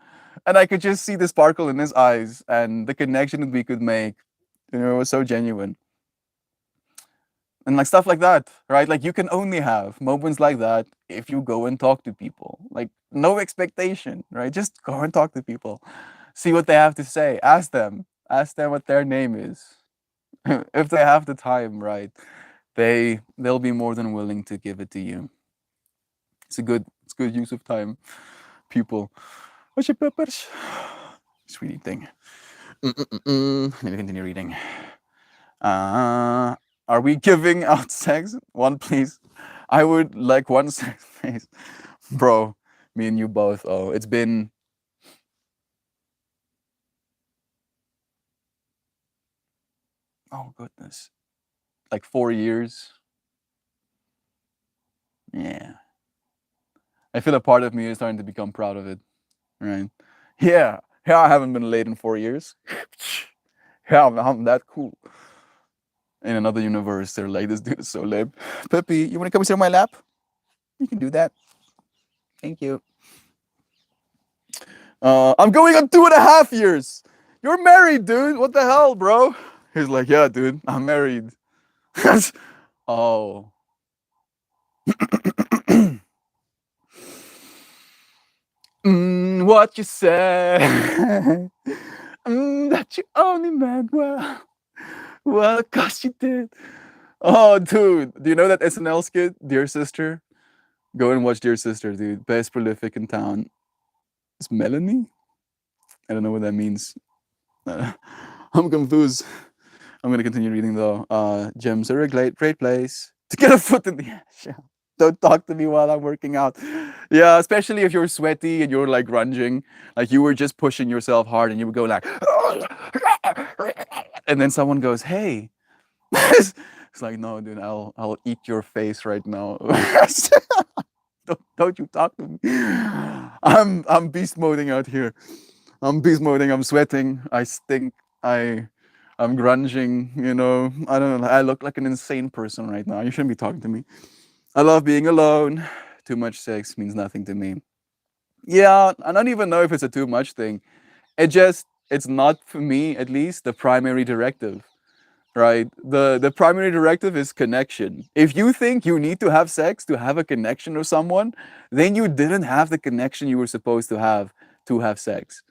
And I could just see the sparkle in his eyes and the connection that we could make. It was so genuine. And like stuff like that, right? Like you can only have moments like that if you go and talk to people. Like no expectation, right? Just go and talk to people. See what they have to say. Ask them. Ask them what their name is. If they have the time, right? They'll be more than willing to give it to you. It's good use of time, people. What's your peppers? Sweetie thing. Let me continue reading. Are we giving out sex? One, please. I would like one sex face. Bro, me and you both. Oh, it's been, oh goodness, like 4 years. Yeah. I feel a part of me is starting to become proud of it. Right. Yeah. Yeah, I haven't been late in 4 years. Yeah, I'm that cool. In another universe, they're like, this dude is so lame. Peppy, you want to come sit on my lap? You can do that. Thank you. I'm going on 2.5 years. You're married, dude. What the hell, bro? He's like, yeah, dude, I'm married. Oh. What you say? That you only meant well. Well, of course you did. Oh, dude. Do you know that SNL skit, Dear Sister? Go and watch Dear Sister, dude. Best prolific in town. It's Melanie? I don't know what that means. I'm confused. I'm gonna continue reading though. Gyms are a great place to get a foot in the ass. Yeah. Don't talk to me while I'm working out. Yeah, especially if you're sweaty and you're like grunging, like you were just pushing yourself hard and you would go like, and then someone goes, "Hey," it's like, no, dude, I'll eat your face right now. Don't you talk to me. I'm beast moding out here. I'm beast moding. I'm sweating. I stink. I'm grunging. I don't know. I look like an insane person right now. You shouldn't be talking to me. I love being alone. Too much sex means nothing to me. Yeah, I don't even know if it's a too much thing. It's not for me at least the primary directive. Right? The primary directive is connection. If you think you need to have sex to have a connection with someone, then you didn't have the connection you were supposed to have sex.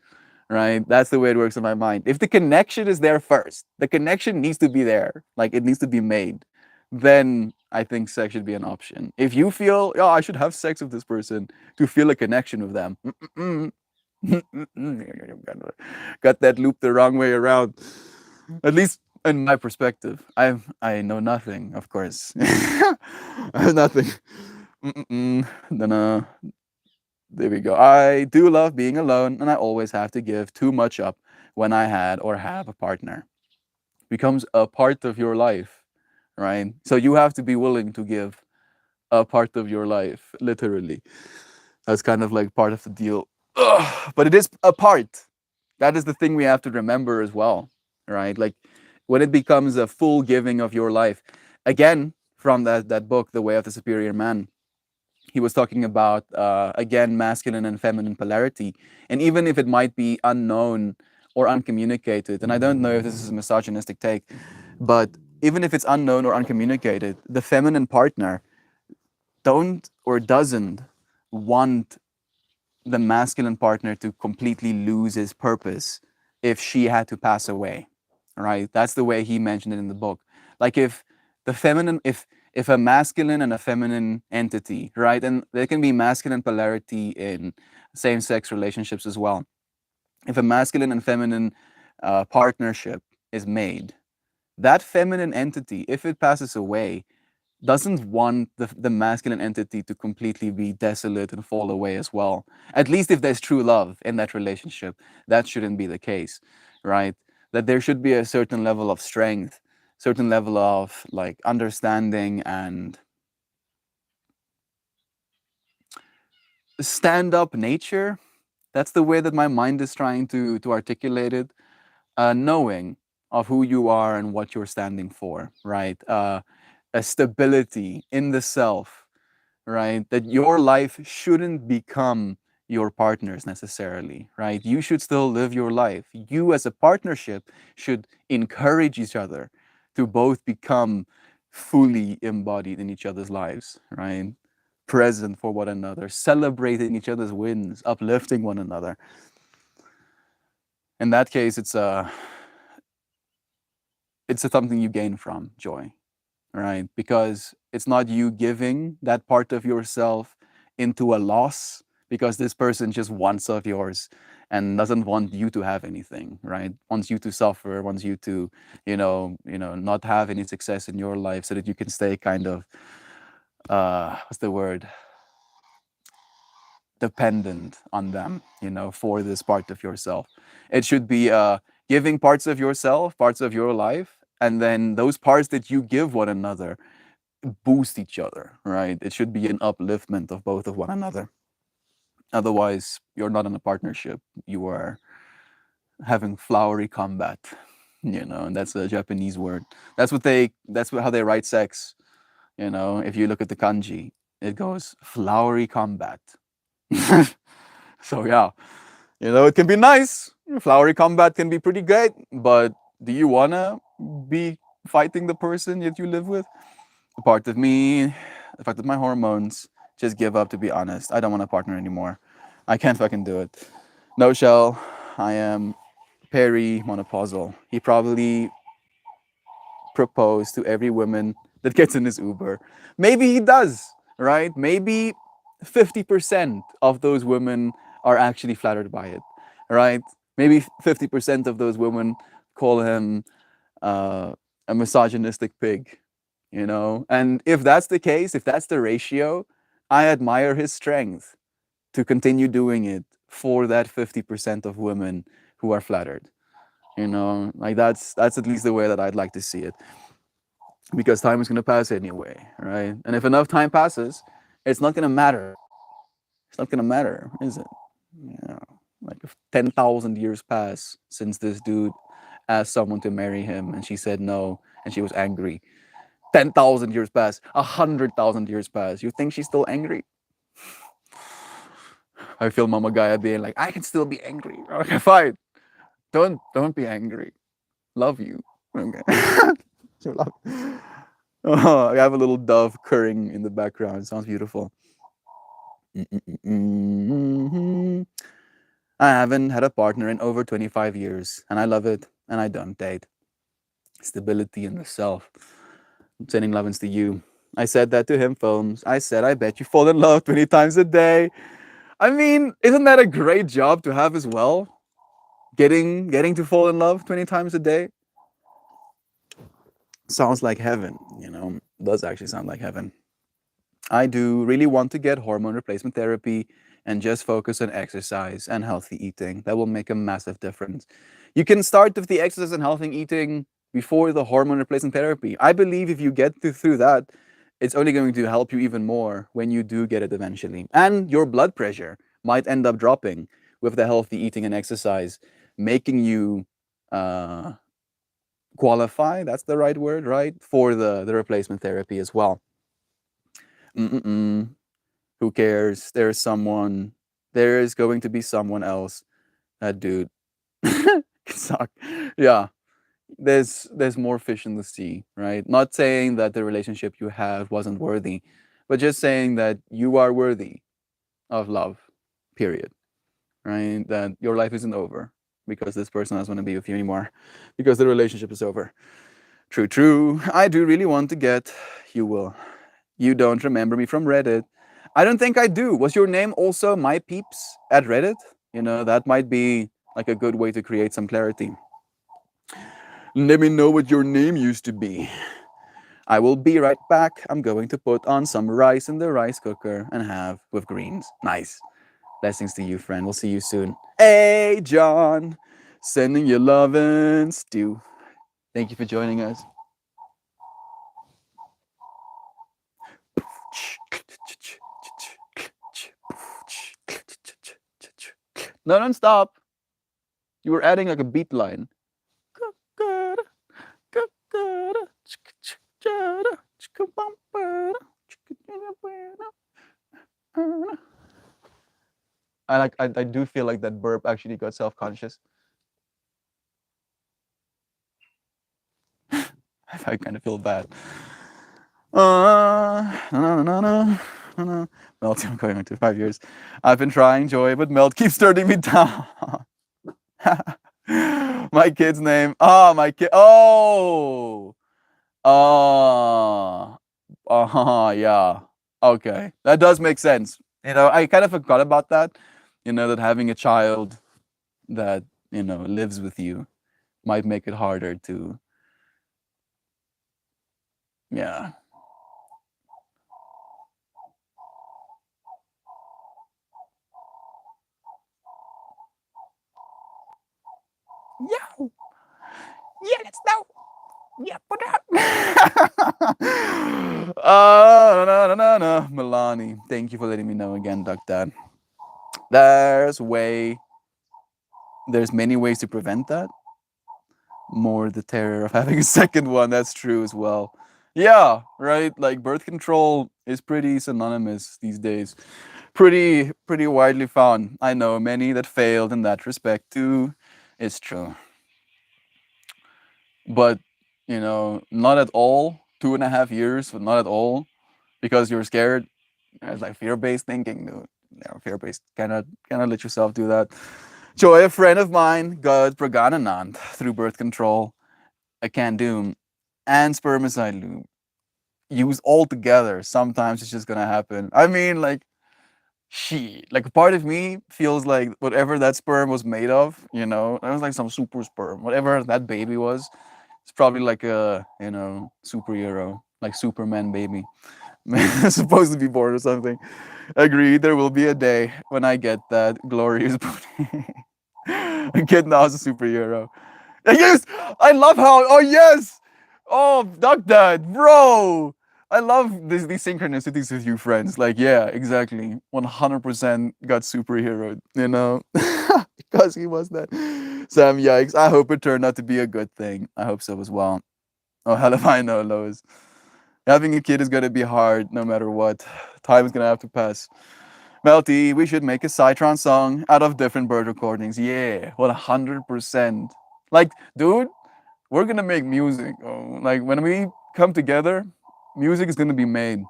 Right? That's the way it works in my mind. If the connection is there first, the connection needs to be there. Like it needs to be made. Then I think sex should be an option. If you feel, oh, I should have sex with this person to feel a connection with them. Got that loop the wrong way around. At least in my perspective. I know nothing, of course. I have nothing. Then there we go. I do love being alone, and I always have to give too much up when I had or have a partner. Becomes a part of your life, right? So you have to be willing to give a part of your life, literally. That's kind of like part of the deal. Ugh, but it is a part. That is the thing we have to remember as well, right? Like when it becomes a full giving of your life. Again, from that book, The Way of the Superior Man, he was talking about again masculine and feminine polarity, and even if it might be unknown or uncommunicated, and I don't know if this is a misogynistic take, but even if it's unknown or uncommunicated, the feminine partner don't or doesn't want the masculine partner to completely lose his purpose if she had to pass away, right? That's the way he mentioned it in the book. Like if the feminine, if a masculine and a feminine entity, right, and there can be masculine polarity in same-sex relationships as well. If a masculine and feminine partnership is made, that feminine entity, if it passes away, doesn't want the masculine entity to completely be desolate and fall away as well. At least if there's true love in that relationship, that shouldn't be the case, right? That there should be a certain level of strength, certain level of like understanding and stand up nature. That's the way that my mind is trying to articulate it. Knowing of who you are and what you're standing for, right? A stability in the self, right? That your life shouldn't become your partner's necessarily, right? You should still live your life. You, as a partnership, should encourage each other to both become fully embodied in each other's lives, right? Present for one another, celebrating each other's wins, uplifting one another. In that case, it's something you gain from joy, right? Because it's not you giving that part of yourself into a loss because this person just wants of yours and doesn't want you to have anything, right? Wants you to suffer, wants you to, not have any success in your life so that you can stay kind of what's the word, dependent on them, for this part of yourself. It should be giving parts of yourself, parts of your life, and then those parts that you give one another boost each other, right? It should be an upliftment of both of one another. Otherwise, you're not in a partnership. You are having flowery combat, and that's a Japanese word. How they write sex. If you look at the kanji, it goes flowery combat. So yeah, it can be nice. Flowery combat can be pretty great, but do you wanna be fighting the person that you live with? A part of me, the fact that my hormones just give up. To be honest, I don't want a partner anymore. I can't fucking do it. No, Shell. I am perimenopausal. He probably proposed to every woman that gets in his Uber. Maybe he does, right? Maybe 50% of those women are actually flattered by it, right? Maybe 50% of those women call him a misogynistic pig, And if that's the case, if that's the ratio, I admire his strength to continue doing it for that 50% of women who are flattered. Like that's at least the way that I'd like to see it, because time is going to pass anyway, right? And if enough time passes, it's not going to matter. It's not going to matter, is it? Like if 10,000 years pass since this dude asked someone to marry him and she said no and she was angry. 10,000 years pass, 100,000 years pass. You think she's still angry? I feel Mama Gaia being like, I can still be angry. Okay, fine. Don't be angry. Love you. Okay. Oh, I have a little dove curring in the background. It sounds beautiful. I haven't had a partner in over 25 years, and I love it, and I don't date. Stability in the self. I'm sending lovins to you. I said that to him, films. I said, I bet you fall in love 20 times a day. I mean, isn't that a great job to have as well? Getting to fall in love 20 times a day? Sounds like heaven, does actually sound like heaven. I do really want to get hormone replacement therapy and just focus on exercise and healthy eating. That will make a massive difference. You can start with the exercise and healthy eating before the hormone replacement therapy. I believe if you get through that, it's only going to help you even more when you do get it eventually. And your blood pressure might end up dropping with the healthy eating and exercise, making you qualify, that's the right word, right, for the replacement therapy as well. Who cares? There's going to be someone else. That dude can suck. Yeah, there's more fish in the sea, right? Not saying that the relationship you have wasn't worthy, but just saying that you are worthy of love, period, right? That your life isn't over because this person doesn't want to be with you anymore, because the relationship is over. True. I do really want to get. You will. You don't remember me from Reddit. I don't think I do. Was your name also My Peeps at Reddit? That might be like a good way to create some clarity. Let me know what your name used to be. I will be right back. I'm going to put on some rice in the rice cooker and have with greens. Nice. Blessings to you, friend. We'll see you soon. Hey, John. Sending you love and stew. Thank you for joining us. No, don't stop. You were adding like a beat line. I do feel like that burp actually got self-conscious. I kind of feel bad. Melt, I'm going on to 5 years. I've been trying, Joy, but Melt keeps turning me down. My kid's name. My kid. Oh. Yeah. Okay. That does make sense. I kind of forgot about that. That having a child that, lives with you might make it harder to, yeah. Yeah, yeah, let's go. Yeah, put up. No, no, no, no. Milani, thank you for letting me know again, Duck Dad. There's way, there's many ways to prevent that. More the terror of having a second one. That's true as well. Yeah, right. Like birth control is pretty synonymous these days. Pretty widely found. I know many that failed in that respect too. It's true. But not at all. 2.5 years, but not at all. Because you're scared. It's like fear-based thinking, dude. Fear-based. Cannot let yourself do that. Joy, a friend of mine, got Pragananand through birth control, a Candum, and spermicide lube used all together. Sometimes it's just gonna happen. I mean, like, like a part of me feels like whatever that sperm was made of, that was like some super sperm. Whatever that baby was, it's probably like a superhero, like Superman baby. Supposed to be born or something. Agreed. There will be a day when I get that glorious booty. A kid now is a superhero. Yes, I love how. Oh yes. Oh, Duck Dad, bro. I love these synchronicities with you, friends. Like, yeah, exactly. 100% got superhero. Because he was that. Sam, yikes. I hope it turned out to be a good thing. I hope so as well. Oh, hell if I know, Lois. Having a kid is gonna be hard no matter what. Time is gonna have to pass. Melty, we should make a Citron song out of different bird recordings. Yeah, 100%. Like, dude, we're gonna make music. Oh, like when we come together, music is gonna be made.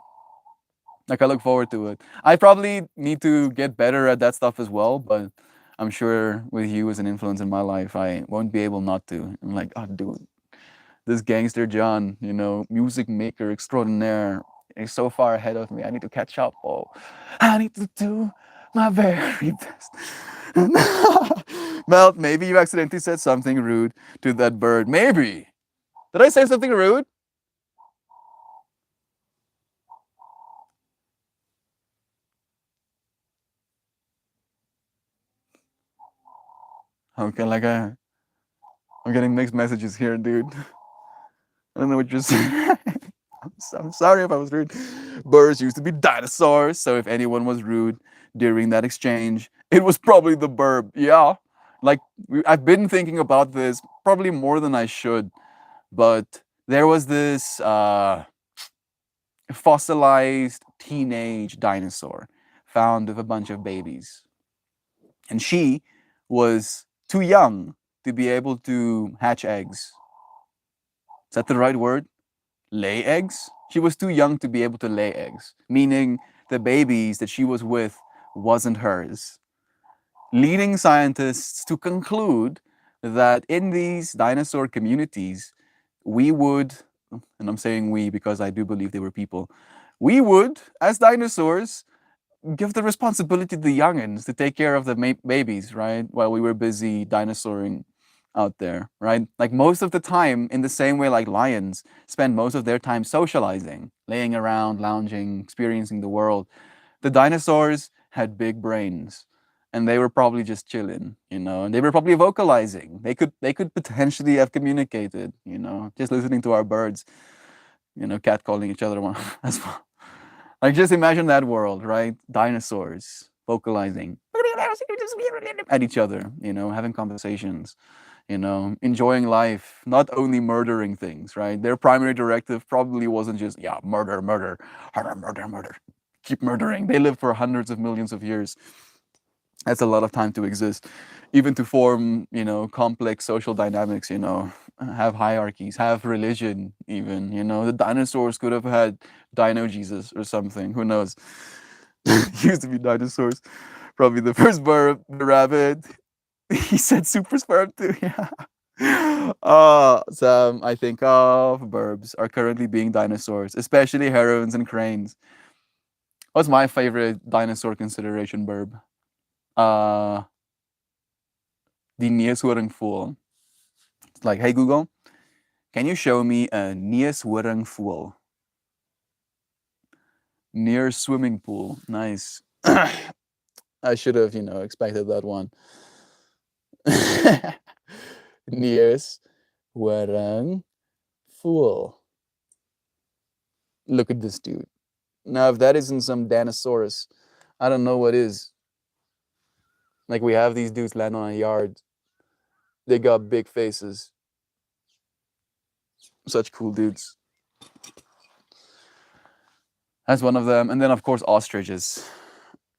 Like I look forward to it. I probably need to get better at that stuff as well, but I'm sure with you as an influence in my life, I won't be able not to. I'm like, oh, dude, this gangster John, music maker extraordinaire, is so far ahead of me. I need to catch up. Oh, I need to do my very best. Mel, maybe you accidentally said something rude to that bird. Maybe. Did I say something rude? Okay, like I'm getting mixed messages here, dude. I don't know what you're saying. I'm sorry if I was rude. Birds used to be dinosaurs, so if anyone was rude during that exchange, it was probably the burb. Yeah. Like, I've been thinking about this probably more than I should, but there was this fossilized teenage dinosaur found with a bunch of babies. And she was too young to be able to hatch eggs. Is that the right word? Lay eggs? She was too young to be able to lay eggs, meaning the babies that she was with wasn't hers. Leading scientists to conclude that in these dinosaur communities, we would, and I'm saying we because I do believe they were people, we would, as dinosaurs, give the responsibility to the youngins to take care of the babies, right? While we were busy dinosauring out there, right? Like most of the time, in the same way like lions spend most of their time socializing, laying around, lounging, experiencing the world. The dinosaurs had big brains and they were probably just chilling, and they were probably vocalizing. They could potentially have communicated, just listening to our birds, catcalling each other one as well. Like just imagine that world, right? Dinosaurs vocalizing at each other, having conversations, enjoying life, not only murdering things, right? Their primary directive probably wasn't just, yeah, murder, murder, murder, murder, murder. Keep murdering. They lived for hundreds of millions of years. That's a lot of time to exist, even to form, complex social dynamics, have hierarchies, have religion, even, the dinosaurs could have had Dino Jesus or something. Who knows? Used to be dinosaurs. Probably the first bird, the rabbit. He said super sperm too. Yeah. Some I think of burbs are currently being dinosaurs, especially herons and cranes. What's my favorite dinosaur consideration burb? Uh, the Neosuring. It's like, hey Google, can you show me a Neosuring? Near swimming pool. Nice. I should have, expected that one. Nies warang fool. Look at this dude. Now, if that isn't some Dinosaurus, I don't know what is. Like, we have these dudes land on a yard. They got big faces. Such cool dudes. That's one of them. And then, of course, ostriches.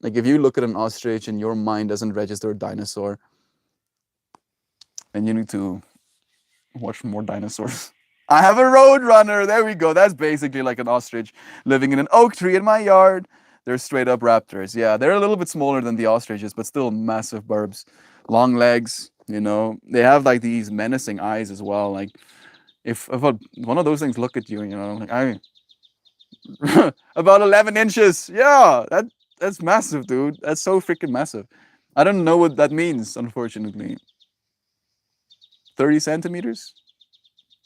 Like, if you look at an ostrich and your mind doesn't register a dinosaur, then you need to watch more dinosaurs. I have a roadrunner. There we go. That's basically like an ostrich living in an oak tree in my yard. They're straight up raptors. Yeah, they're a little bit smaller than the ostriches, but still massive burbs. Long legs, you know. They have like these menacing eyes as well. Like if one of those things look at you, you know, like I about 11 inches. Yeah, that's massive, dude. That's so freaking massive. I don't know what that means, unfortunately. 30 centimeters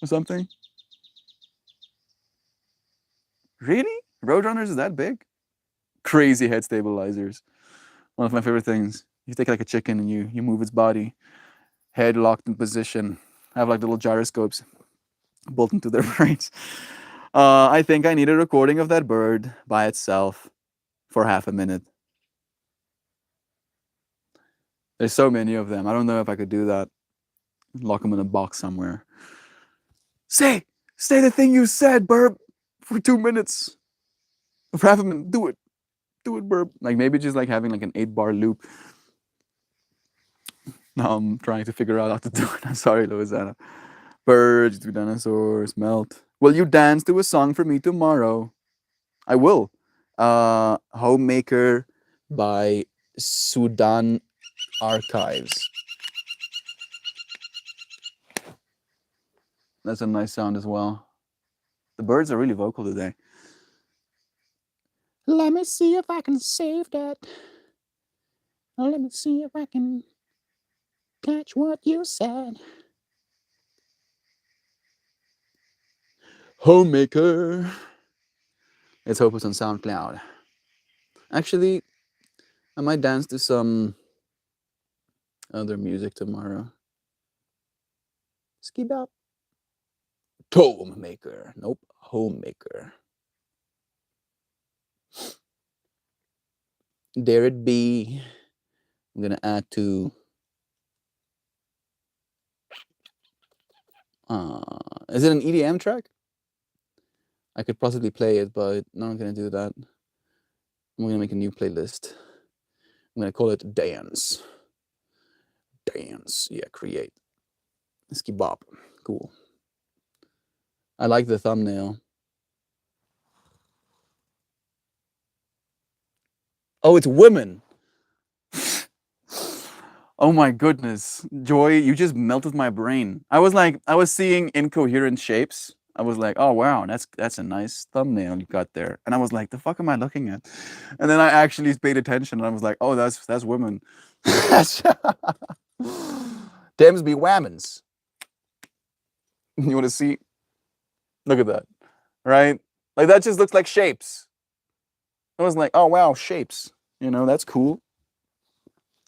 or something. Really? Roadrunners is that big? Crazy head stabilizers. One of my favorite things. You take like a chicken and you move its body, head locked in position. Have like little gyroscopes built into their brains. I think I need a recording of that bird by itself for half a minute. There's so many of them. I don't know if I could do that. Lock them in a box somewhere. Say the thing you said, Burb, for 2 minutes. For half a minute. Do it, Burb. Like maybe just like having like an 8-bar loop. Now I'm trying to figure out how to do it. I'm sorry, Louisiana. Birds, do dinosaurs, melt. Will you dance to a song for me tomorrow? I will. Homemaker by Sudan Archives. That's a nice sound as well. The birds are really vocal today. Let me see if I can save that. Let me see if I can catch what you said. Homemaker. Let's hope it's on SoundCloud. Actually, I might dance to some other music tomorrow. Ski bop. Homemaker. Nope. Homemaker. Dare it be. I'm gonna add to is it an EDM track? I could possibly play it, but not gonna do that. I'm gonna make a new playlist. I'm gonna call it Dance. Dance. Yeah, create. Ski bop. Cool. I like the thumbnail. Oh, it's women. Oh my goodness. Joy, you just melted my brain. I was seeing incoherent shapes. I was like, oh wow, that's a nice thumbnail you got there. And I was like, the fuck am I looking at? And then I actually paid attention and I was like, oh, that's women. Dems be whammons. You want to see? Look at that. Right? Like that just looks like shapes. I was like, oh wow, shapes. You know, that's cool.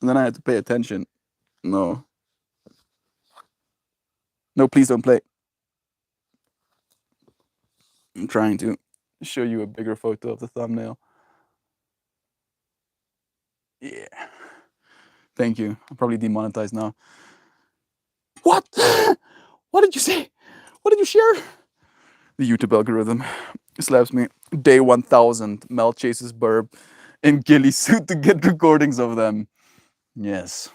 And then I had to pay attention. No. No, please don't play. I'm trying to show you a bigger photo of the thumbnail. Yeah. Thank you. I'm probably demonetized now. What? What did you say? What did you share? The YouTube algorithm slaps me. Day 1000. Mel chases Burb in ghillie suit to get recordings of them. Yes.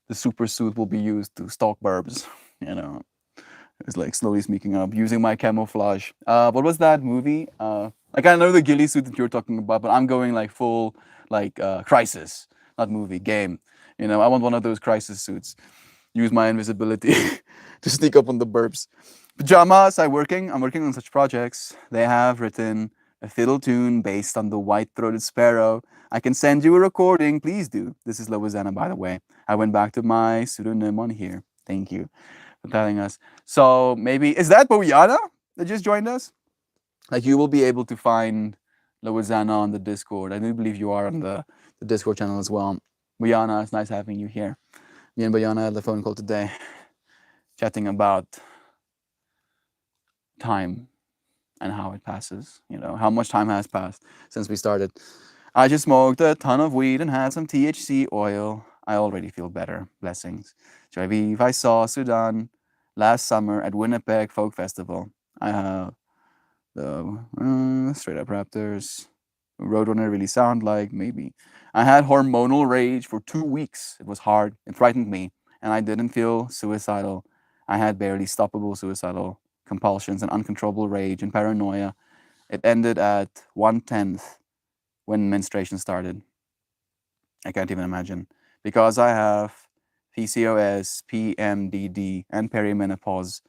The super suit will be used to stalk Burbs. You know. It's like slowly sneaking up, using my camouflage. What was that movie? Like I know the ghillie suit that you're talking about, but I'm going like full like Crisis, not movie, game. You know, I want one of those Crisis suits. Use my invisibility to sneak up on the burps. Pajamas, I'm working on such projects. They have written a fiddle tune based on the white-throated sparrow. I can send you a recording, please do. This is Lowazana, by the way. I went back to my pseudonym on here. Thank you for telling us. So maybe, is that Boyana that just joined us? Like you will be able to find Lowazana on the Discord. I do believe you are on the Discord channel as well. Boyana, it's nice having you here. Me and Boyana had the phone call today. chatting about time and how it passes, how much time has passed since we started. I just smoked a ton of weed and had some THC oil. I already feel better. Blessings. Joy Vive. I saw Sudan last summer at Winnipeg Folk Festival. I have the Straight Up Raptors. Roadrunner really sound like? Maybe. I had hormonal rage for 2 weeks. It was hard. It frightened me. And I didn't feel suicidal. I had barely stoppable suicidal compulsions and uncontrollable rage and paranoia. It ended at 1/10 when menstruation started. I can't even imagine. Because I have PCOS, PMDD, and perimenopause,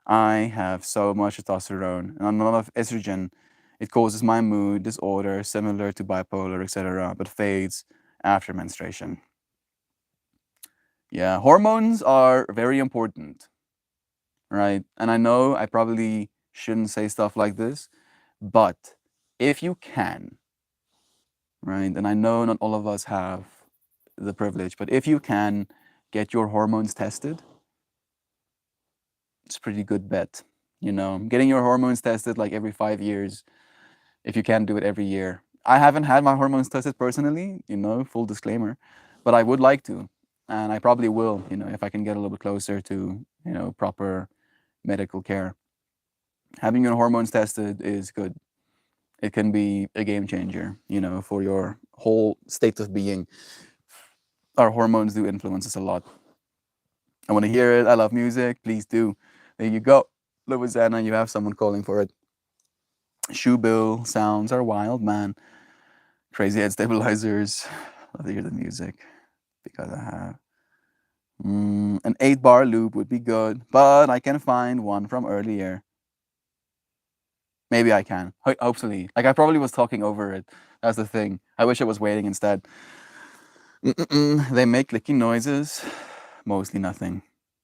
I have so much testosterone and a lot of estrogen. It causes my mood disorder, similar to bipolar, etc., but fades after menstruation. Yeah, hormones are very important, right? And I know I probably shouldn't say stuff like this, but if you can, right? And I know not all of us have the privilege, but if you can get your hormones tested, it's a pretty good bet. Getting your hormones tested like every 5 years, if you can do it every year. I haven't had my hormones tested personally, full disclaimer, but I would like to. And I probably will, if I can get a little bit closer to, proper medical care. Having your hormones tested is good. It can be a game changer, for your whole state of being. Our hormones do influence us a lot. I want to hear it. I love music. Please do. There you go. Louisiana, you have someone calling for it. Shoe bill sounds are wild, man. Crazy head stabilizers. Love to hear the music because I have. An 8-bar loop would be good, but I can find one from earlier. Maybe I can. Hopefully. Like, I probably was talking over it. That's the thing. I wish I was waiting instead. They make clicking noises. Mostly nothing.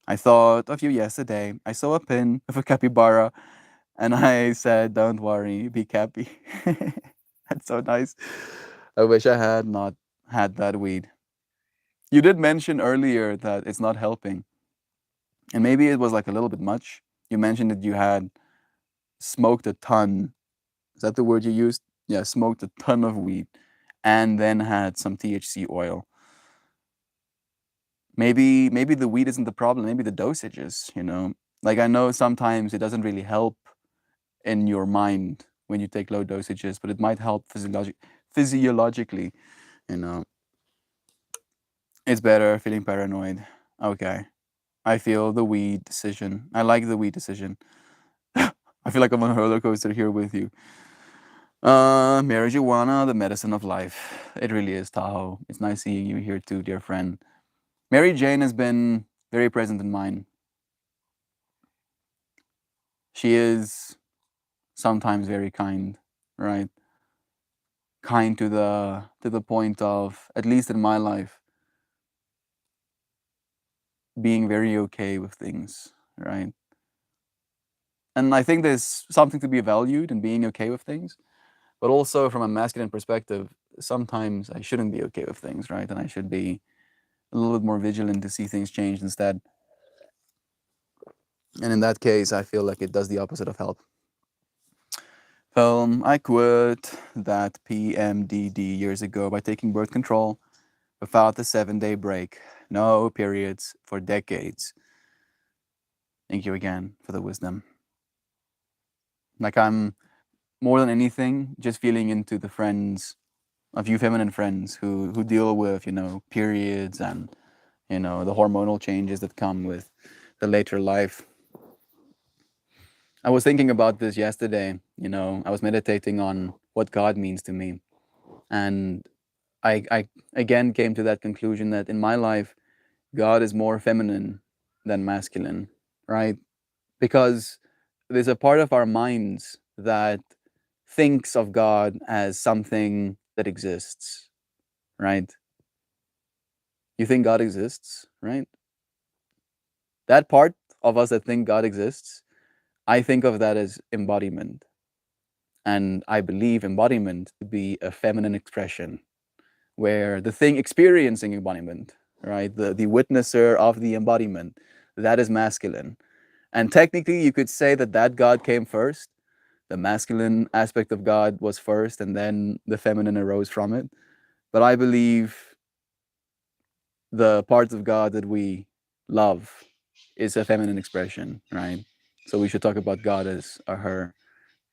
I thought of you yesterday. I saw a pin of a capybara and I said, don't worry, be cappy. That's so nice. I wish I had not had that weed. You did mention earlier that it's not helping. And maybe it was like a little bit much. You mentioned that you had smoked a ton. Is that the word you used? Yeah, smoked a ton of weed and then had some THC oil. Maybe the weed isn't the problem. Maybe the dosages, Like, I know sometimes it doesn't really help in your mind when you take low dosages, but it might help physiologically, It's better feeling paranoid. Okay. I feel the weed decision. I like the weed decision. I feel like I'm on a roller coaster here with you. Marijuana, the medicine of life. It really is, Tahoe. It's nice seeing you here too, dear friend. Mary Jane has been very present in mine. She is sometimes very kind, right? Kind to the point of, at least in my life, being very okay with things, right? And I think there's something to be valued in being okay with things, but also from a masculine perspective, sometimes I shouldn't be okay with things, right? And I should be a little bit more vigilant to see things change instead. And in that case, I feel like it does the opposite of help. I quit that PMDD years ago by taking birth control without the 7-day break. No periods for decades. Thank you again for the wisdom. Like, I'm more than anything just feeling into the friends, a few feminine friends who deal with, periods and, the hormonal changes that come with the later life. I was thinking about this yesterday, I was meditating on what God means to me. And I again came to that conclusion that in my life, God is more feminine than masculine, right? Because there's a part of our minds that thinks of God as something that exists, right? You think God exists, right? That part of us that think God exists, I think of that as embodiment. And I believe embodiment to be a feminine expression where the thing experiencing embodiment, right? The witnesser of the embodiment, that is masculine. And technically, you could say that that God came first. The masculine aspect of God was first, and then the feminine arose from it. But I believe the parts of God that we love is a feminine expression, right? So we should talk about God as a her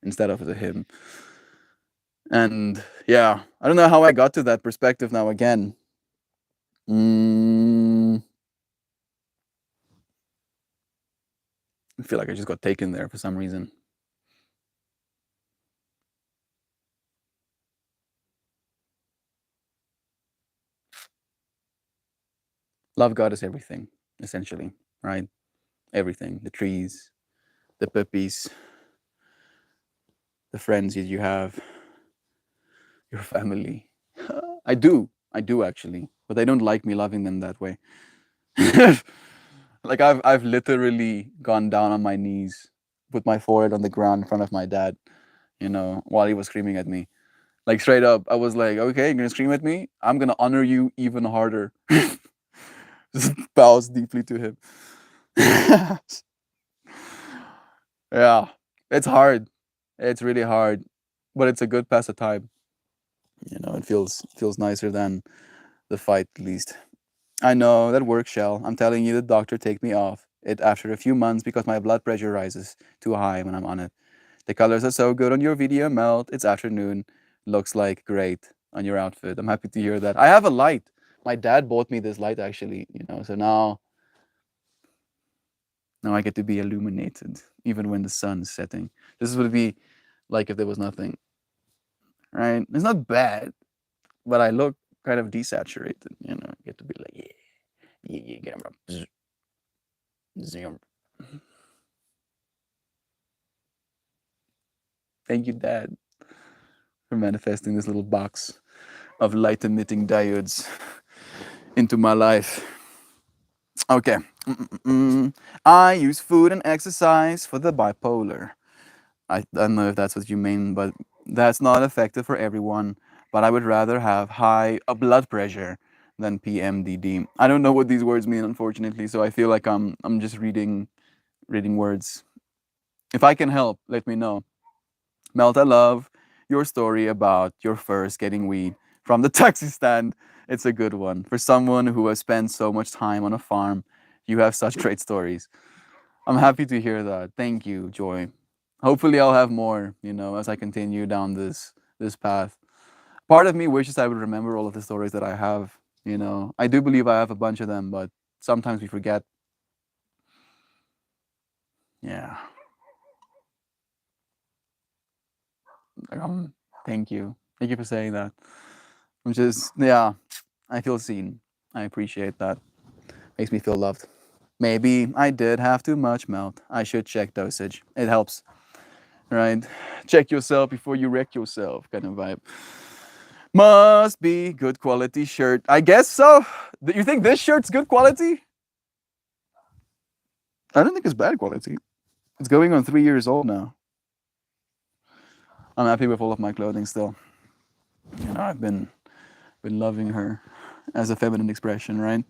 instead of as a him. And yeah, I don't know how I got to that perspective now again. Mm, I feel like I just got taken there for some reason. Love God is everything, essentially, right? Everything. The trees, the puppies, the friends that you have, your family. I do actually, but they don't like me loving them that way. Like I've literally gone down on my knees, put my forehead on the ground in front of my dad, while he was screaming at me. Like straight up, I was like, "Okay, you're gonna scream at me. I'm gonna honor you even harder." Just bows deeply to him. Yeah, it's hard. It's really hard, but it's a good pastime. It feels nicer than the fight, at least. I know that works, Shell. I'm telling you, the doctor take me off it after a few months because my blood pressure rises too high when I'm on it. The colors are so good on your video, Melt. It's afternoon. Looks like great on your outfit. I'm happy to hear that. I have a light. My dad bought me this light actually, so now I get to be illuminated even when the sun's setting. This would be like if there was nothing, right? It's not bad, but I look kind of desaturated, I get to be like, yeah, yeah, yeah, get zoom. Thank you, Dad, for manifesting this little box of light emitting diodes into my life. Okay. I use food and exercise for the bipolar. I don't know if that's what you mean, but that's not effective for everyone. But I would rather have high blood pressure than PMDD. I don't know what these words mean, unfortunately, so I feel like I'm just reading words. If I can help, let me know. Melt, I love your story about your first getting weed from the taxi stand. It's a good one. For someone who has spent so much time on a farm, you have such great stories. I'm happy to hear that. Thank you, Joy. Hopefully I'll have more, as I continue down this path. Part of me wishes I would remember all of the stories that I have, I do believe I have a bunch of them, but sometimes we forget. Yeah. Um, Thank you. Thank you for saying that. Yeah, I feel seen. I appreciate that. Makes me feel loved. Maybe I did have too much Melt. I should check dosage. It helps, right? Check yourself before you wreck yourself, kind of vibe. Must be good quality shirt. I guess so. You think this shirt's good quality? I don't think it's bad quality. It's going on 3 years old now. I'm happy with all of my clothing still. I've been loving her as a feminine expression, right?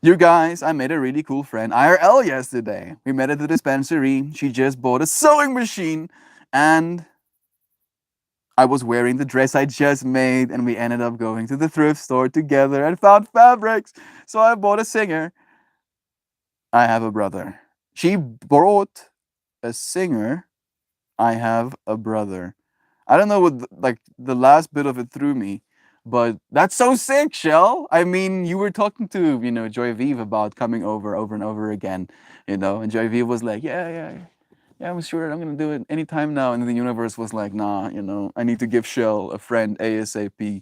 You guys, I made a really cool friend IRL yesterday. We met at the dispensary. She just bought a sewing machine and I was wearing the dress I just made, and we ended up going to the thrift store together and found fabrics. So I bought a singer. I have a brother. She brought a singer. I have a brother. I don't know what like the last bit of it threw me, but that's so sick, Shell. I mean, you were talking to Joy Vive about coming over and over again, and Joy Vive was like, yeah, yeah, yeah, I'm sure I'm gonna do it anytime now. And then the universe was like, nah, I need to give Shell a friend ASAP.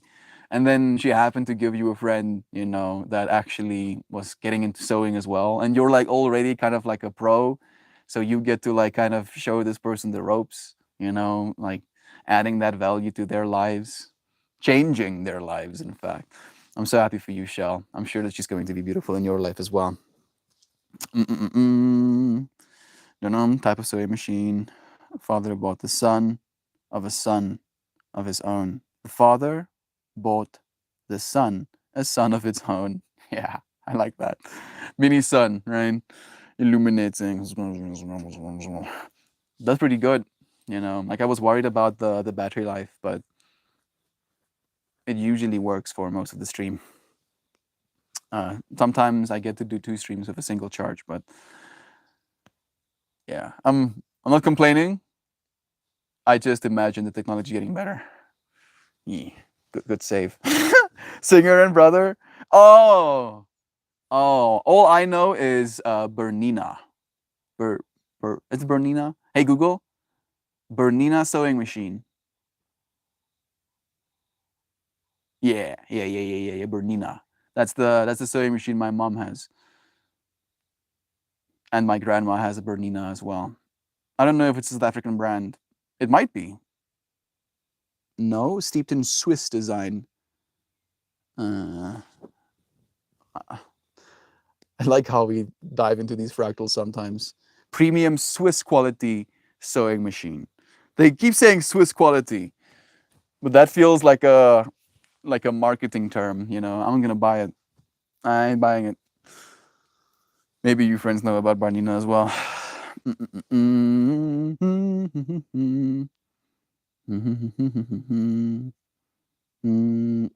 And then she happened to give you a friend, that actually was getting into sewing as well. And you're like already kind of like a pro. So you get to like kind of show this person the ropes, like adding that value to their lives, changing their lives, in fact. I'm so happy for you, Shell. I'm sure that she's going to be beautiful in your life as well. Mm-mm-mm. Type of sewing machine. Father bought the son of his own. The father bought the son, a son of its own. Yeah, I like that. Mini son, right? illuminating. That's pretty good. You know, like I was worried about the battery life, but it usually works for most of the stream. Sometimes I get to do 2 streams with a single charge, but yeah, I'm not complaining. I just imagine the technology getting better. Yeah, good save. Singer and brother. Oh, oh. All I know is Bernina. It's Bernina. Hey Google, Bernina sewing machine. Yeah. Bernina. That's the sewing machine my mom has, and my grandma has a Bernina as well. I don't know if it's a South African brand. It might be. No, steeped in Swiss design. Uh, I like how we dive into these fractals sometimes. Premium Swiss quality sewing machine. They keep saying Swiss quality, but that feels like a marketing term. You know, I'm gonna buy it. I ain't buying it. Maybe you friends know about Barnina as well.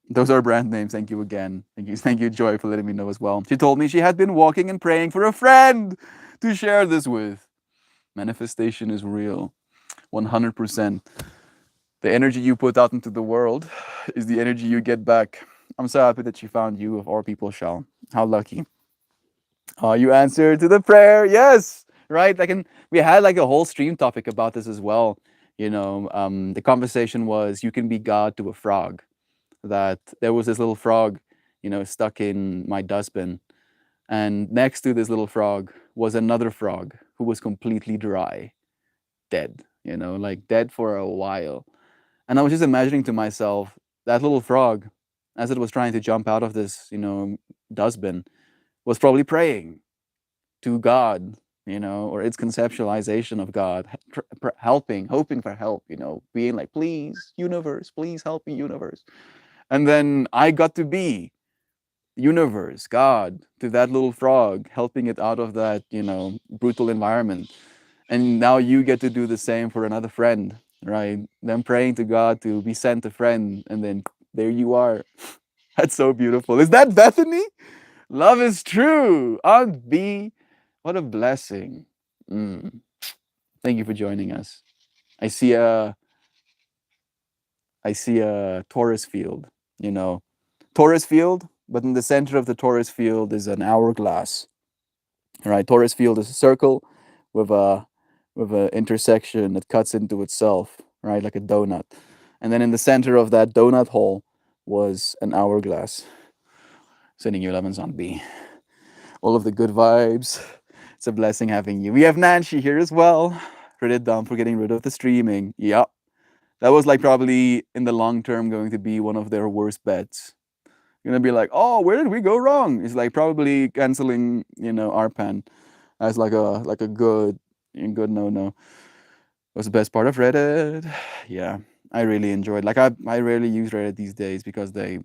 Those are brand names. Thank you again. Thank you, Joy, for letting me know as well. She told me she had been walking and praying for a friend to share this with. Manifestation is real, 100%. The energy you put out into the world is the energy you get back. I'm so happy that she found you, of all people, Shell. How lucky. You answered to the prayer. Yes, right. We had like a whole stream topic about this as well. You know, the conversation was you can be God to a frog. That there was this little frog, you know, stuck in my dustbin, and next to this little frog was another frog who was completely dry, dead. You know, like dead for a while. And I was just imagining to myself that little frog, as it was trying to jump out of this, you know, dustbin, was probably praying to God, you know, or its conceptualization of God, helping, hoping for help, you know, being like, please, universe, please help me, universe. And then I got to be universe, God, to that little frog, helping it out of that, you know, brutal environment. And now you get to do the same for another friend, right? Them praying to God to be sent a friend, and then there you are. That's so beautiful. Is that Bethany? Love is true. Aunt B, what a blessing. Mm. Thank you for joining us. I see a I see a Taurus field, you know. Taurus field, but in the center of the Taurus field is an hourglass. Right? Taurus field is a circle with a intersection that cuts into itself, right? Like a donut. And then in the center of that donut hole was an hourglass. Sending you lemons on B. All of the good vibes. It's a blessing having you. We have Nancy here as well. Credit dumb for getting rid of the streaming. Yep. That was like probably in the long term going to be one of their worst bets. You're gonna be like, oh, where did we go wrong? It's like probably canceling, you know, Arpan as like a good no. Was the best part of Reddit. Yeah, I really enjoyed. Like I rarely use Reddit these days because they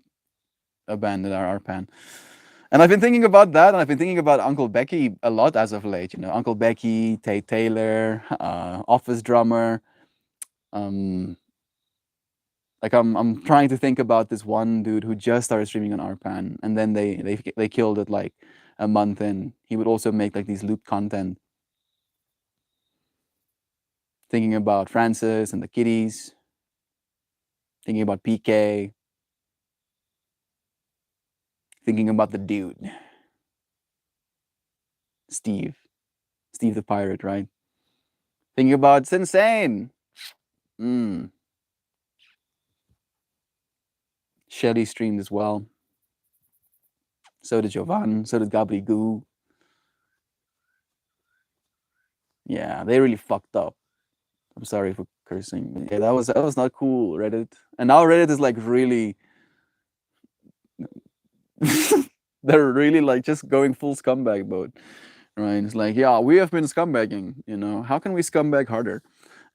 abandoned our Arpan. And I've been thinking about that, and I've been thinking about Uncle Becky a lot as of late. You know, Uncle Becky, Tate Taylor, Office Drummer. Um, like I'm trying to think about this one dude who just started streaming on Arpan, and then they killed it like a month in. He would also make like these loop content. Thinking about Francis and the kitties. Thinking about PK. Thinking about the dude, Steve. Steve the pirate, right? Thinking about Sensane. Mm. Shelly streamed as well. So did Jovan. So did Gabri Goo. Yeah, they really fucked up. I'm sorry for cursing. Yeah, that was not cool, Reddit. And now Reddit is like really they're really like just going full scumbag mode. Right? It's like, yeah, we have been scumbagging, you know. How can we scumbag harder?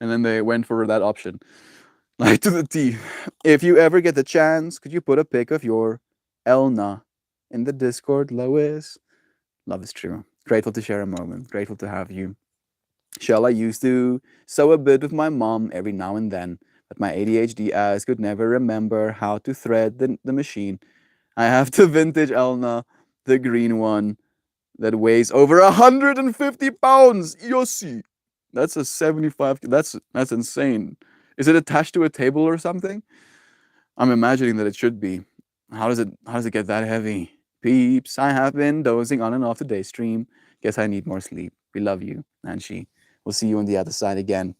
And then they went for that option. Like to the T. If you ever get the chance, could you put a pic of your Elna in the Discord, Lois? Love is true. Grateful to share a moment. Grateful to have you. Shell, I used to sew a bit with my mom every now and then, but my ADHD ass could never remember how to thread the machine. I have the vintage Elna, the green one that weighs over 150 pounds. Yossi. That's a 75. That's insane. Is it attached to a table or something? I'm imagining that it should be. How does it get that heavy? Peeps, I have been dozing on and off the day stream. Guess I need more sleep. We love you, Nanshi. We'll see you on the other side again.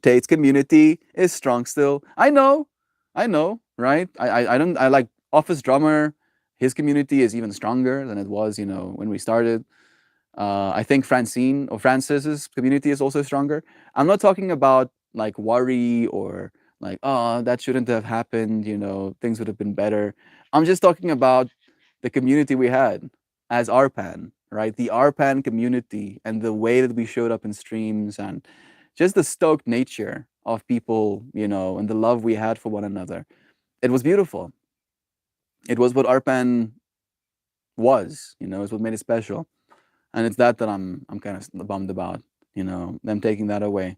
Tate's community is strong still. I know, right? I don't I like Office Drummer. His community is even stronger than it was, when we started. I think Francine or Francis's community is also stronger. I'm not talking about like worry or like, oh, that shouldn't have happened, things would have been better. I'm just talking about the community we had as RPAN, right? The RPAN community and the way that we showed up in streams and just the stoked nature of people, and the love we had for one another. It was beautiful. It was what RPAN was, it's what made it special. And it's that I'm kind of bummed about, them taking that away.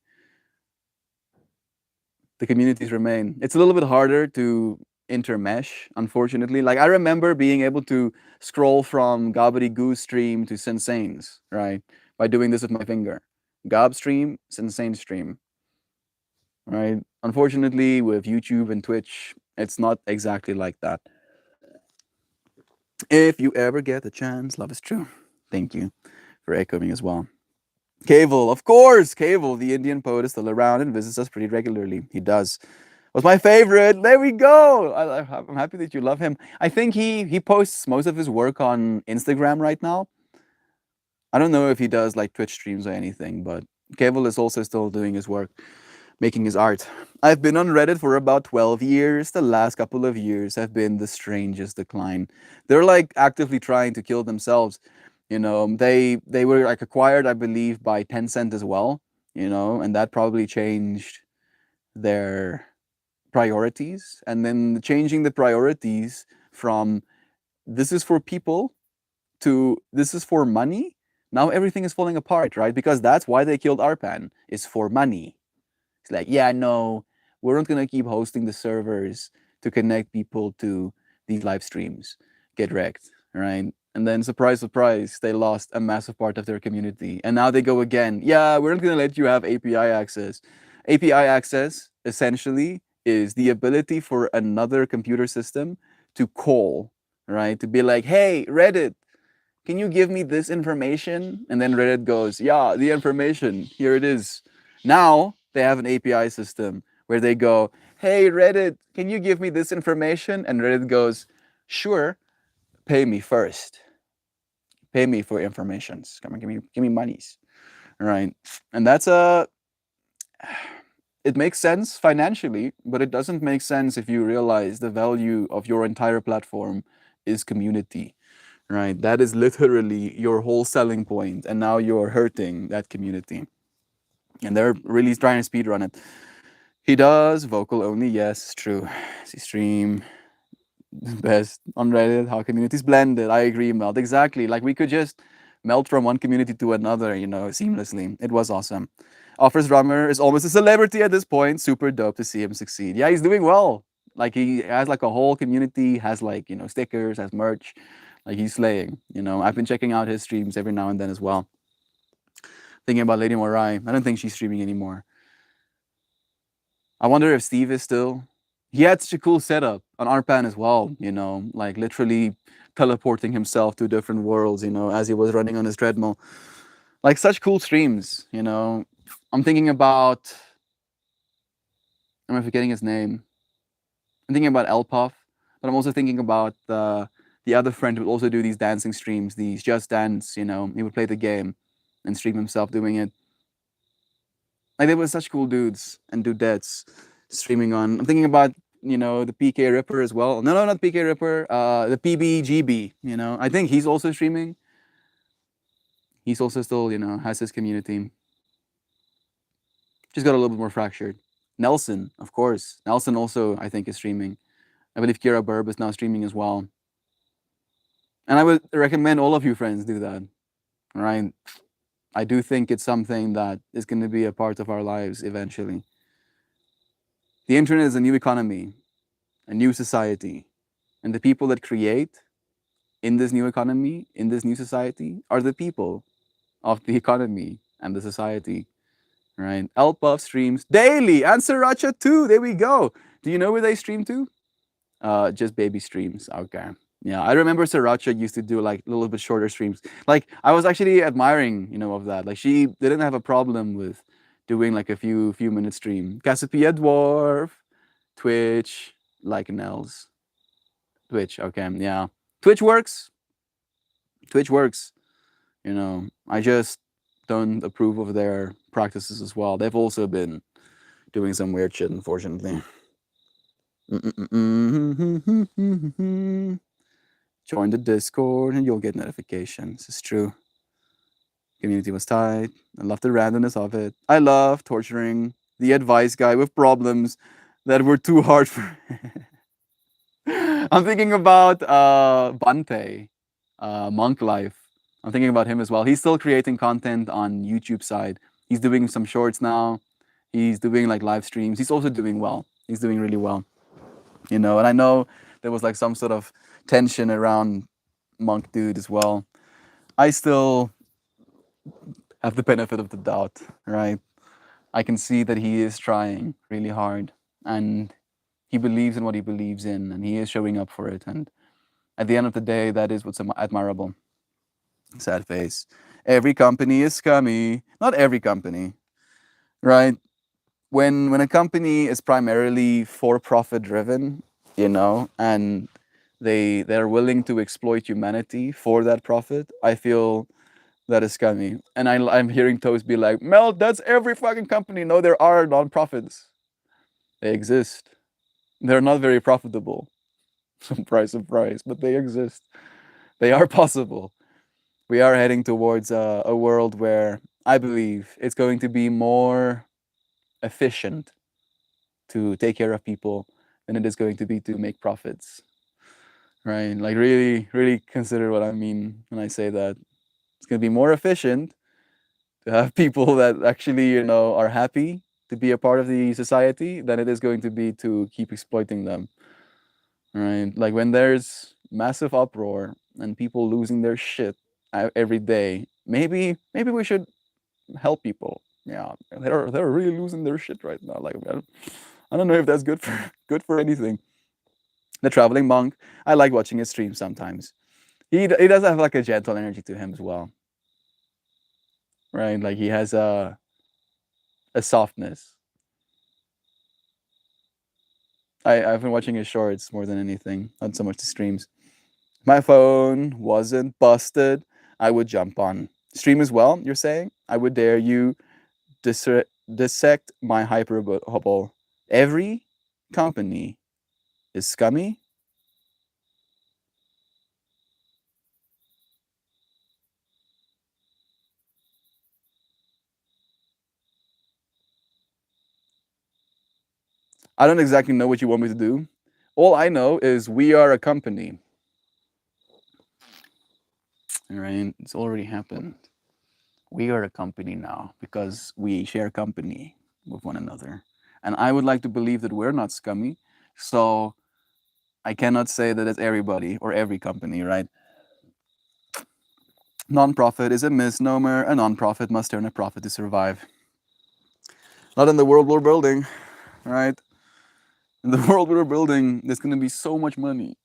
The communities remain. It's a little bit harder to intermesh, unfortunately. Like I remember being able to scroll from Gobbledygoo stream to Sensane's, right? By doing this with my finger. Gob stream, Sensane stream. Right? Unfortunately, with YouTube and Twitch, it's not exactly like that. If you ever get the chance, love is true. Thank you for echoing as well. Cable, of course, Cable, the Indian poet, is still around and visits us pretty regularly. He does. Was my favorite. There we go. I'm happy that you love him. I think he posts most of his work on Instagram right now. I don't know if he does like Twitch streams or anything, but Cable is also still doing his work, making his art. I've been on Reddit for about 12 years. The last couple of years have been the strangest decline. They're like actively trying to kill themselves. They were like acquired, I believe, by Tencent as well, and that probably changed their priorities. And then changing the priorities from this is for people to this is for money. Now everything is falling apart, right? Because that's why they killed Arpan, is for money. It's like, yeah, no, we're not gonna keep hosting the servers to connect people to these live streams. Get wrecked, right? And then surprise, surprise, they lost a massive part of their community. And now they go again. Yeah, we're not gonna let you have API access. API access essentially is the ability for another computer system to call, right? To be like, hey, Reddit, can you give me this information? And then Reddit goes, yeah, the information, here it is. Now they have an API system where they go, hey, Reddit, can you give me this information? And Reddit goes, sure, pay me first. Pay me for informations. Come on, give me monies. Right. And it makes sense financially, but it doesn't make sense if you realize the value of your entire platform is community. Right. That is literally your whole selling point, and now you're hurting that community. And they're really trying to speedrun it. He does vocal only, yes, true. See stream best on Reddit, how communities blended. I agree, Melt. Exactly. Like we could just melt from one community to another, seamlessly. It was awesome. Offers Drummer is almost a celebrity at this point. Super dope to see him succeed. Yeah, he's doing well. Like he has like a whole community, has like, stickers, has merch. Like he's slaying. I've been checking out his streams every now and then as well. Thinking about Lady Morai. I don't think she's streaming anymore. I wonder if Steve is still. He had such a cool setup on Arpan as well, like literally teleporting himself to different worlds, as he was running on his treadmill. Like such cool streams, I'm thinking about. Am I forgetting his name? I'm thinking about Elpuff, but I'm also thinking about the other friend who would also do these dancing streams, these Just Dance, he would play the game and stream himself doing it. Like they were such cool dudes and dudettes streaming on. I'm thinking about the PK Ripper as well. No, not PK Ripper. The PBGB. I think he's also streaming. He's also still has his community. Just got a little bit more fractured. Nelson, of course. Nelson also I think is streaming. I believe Kira Burb is now streaming as well. And I would recommend all of you friends do that. right? I do think it's something that is going to be a part of our lives eventually. The internet is a new economy, a new society, and the people that create in this new economy, in this new society, are the people of the economy and the society, right? Elpuff streams daily and Sriracha too. There we go. Do you know where they stream to? Just baby streams. Okay. Yeah, I remember Sriracha used to do like a little bit shorter streams. Like I was actually admiring, of that. Like she didn't have a problem with doing like a few minute stream. Cassiopeia Dwarf, Twitch, like Nels. Twitch, okay, yeah. Twitch works. Twitch works. I just don't approve of their practices as well. They've also been doing some weird shit, unfortunately. Join the Discord and you'll get notifications. It's true. Community was tight. I love the randomness of it. I love torturing the advice guy with problems that were too hard for. I'm thinking about Bante, Monk Life. I'm thinking about him as well. He's still creating content on YouTube side. He's doing some shorts now. He's doing like live streams. He's also doing well. He's doing really well. And I know there was like some sort of tension around Monk Dude as well. I still have the benefit of the doubt, right? I can see that he is trying really hard and he believes in what he believes in and he is showing up for it. And at the end of the day, that is what's admirable. Sad face. Every company is scummy. Not every company, right? When a company is primarily for-profit driven, and they're willing to exploit humanity for that profit, I feel that is scummy. And I'm hearing Toast be like, Mel, that's every fucking company. No, there are non-profits. They exist. They're not very profitable. Surprise, surprise, but they exist. They are possible. We are heading towards a world where I believe it's going to be more efficient to take care of people than it is going to be to make profits. Right? Like really, really consider what I mean when I say that. It's going to be more efficient to have people that actually, are happy to be a part of the society than it is going to be to keep exploiting them. Right? Like when there's massive uproar and people losing their shit every day, maybe we should help people. Yeah, they're really losing their shit right now. Like I don't know if that's good for anything. The traveling monk, I like watching his stream sometimes. He does have like a gentle energy to him as well, right? Like he has a softness. I've been watching his shorts more than anything, not so much the streams. My phone wasn't busted. I would jump on stream as well. You're saying I would dare you dissect my hyperbole. Every company is scummy. I don't exactly know what you want me to do. All I know is we are a company. All right, it's already happened. We are a company now because we share company with one another. And I would like to believe that we're not scummy. So I cannot say that it's everybody or every company, right? Non-profit is a misnomer. A non-profit must earn a profit to survive. Not in the world we're building, right? In the world we're building, there's going to be so much money.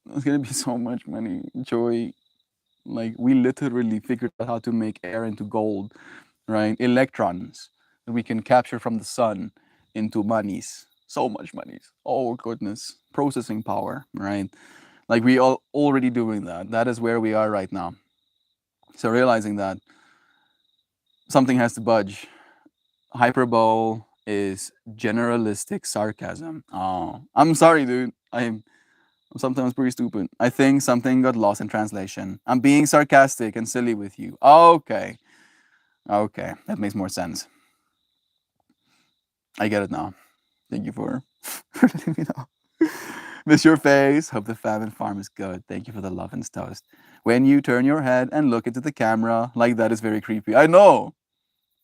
There's going to be so much money. Joy. Like, we literally figured out how to make air into gold, right? Electrons that we can capture from the sun into monies. So much monies. Oh, goodness. Processing power, right? Like, we are already doing that. That is where we are right now. So, realizing that something has to budge. Hyperbole is generalistic sarcasm. Oh, I'm sorry, dude. I'm sometimes pretty stupid. I think something got lost in translation. I'm being sarcastic and silly with you. Okay. Okay, that makes more sense. I get it now. Thank you for letting me know. Miss your face. Hope the famine farm is good. Thank you for the love and toast. When you turn your head and look into the camera, like that is very creepy. I know.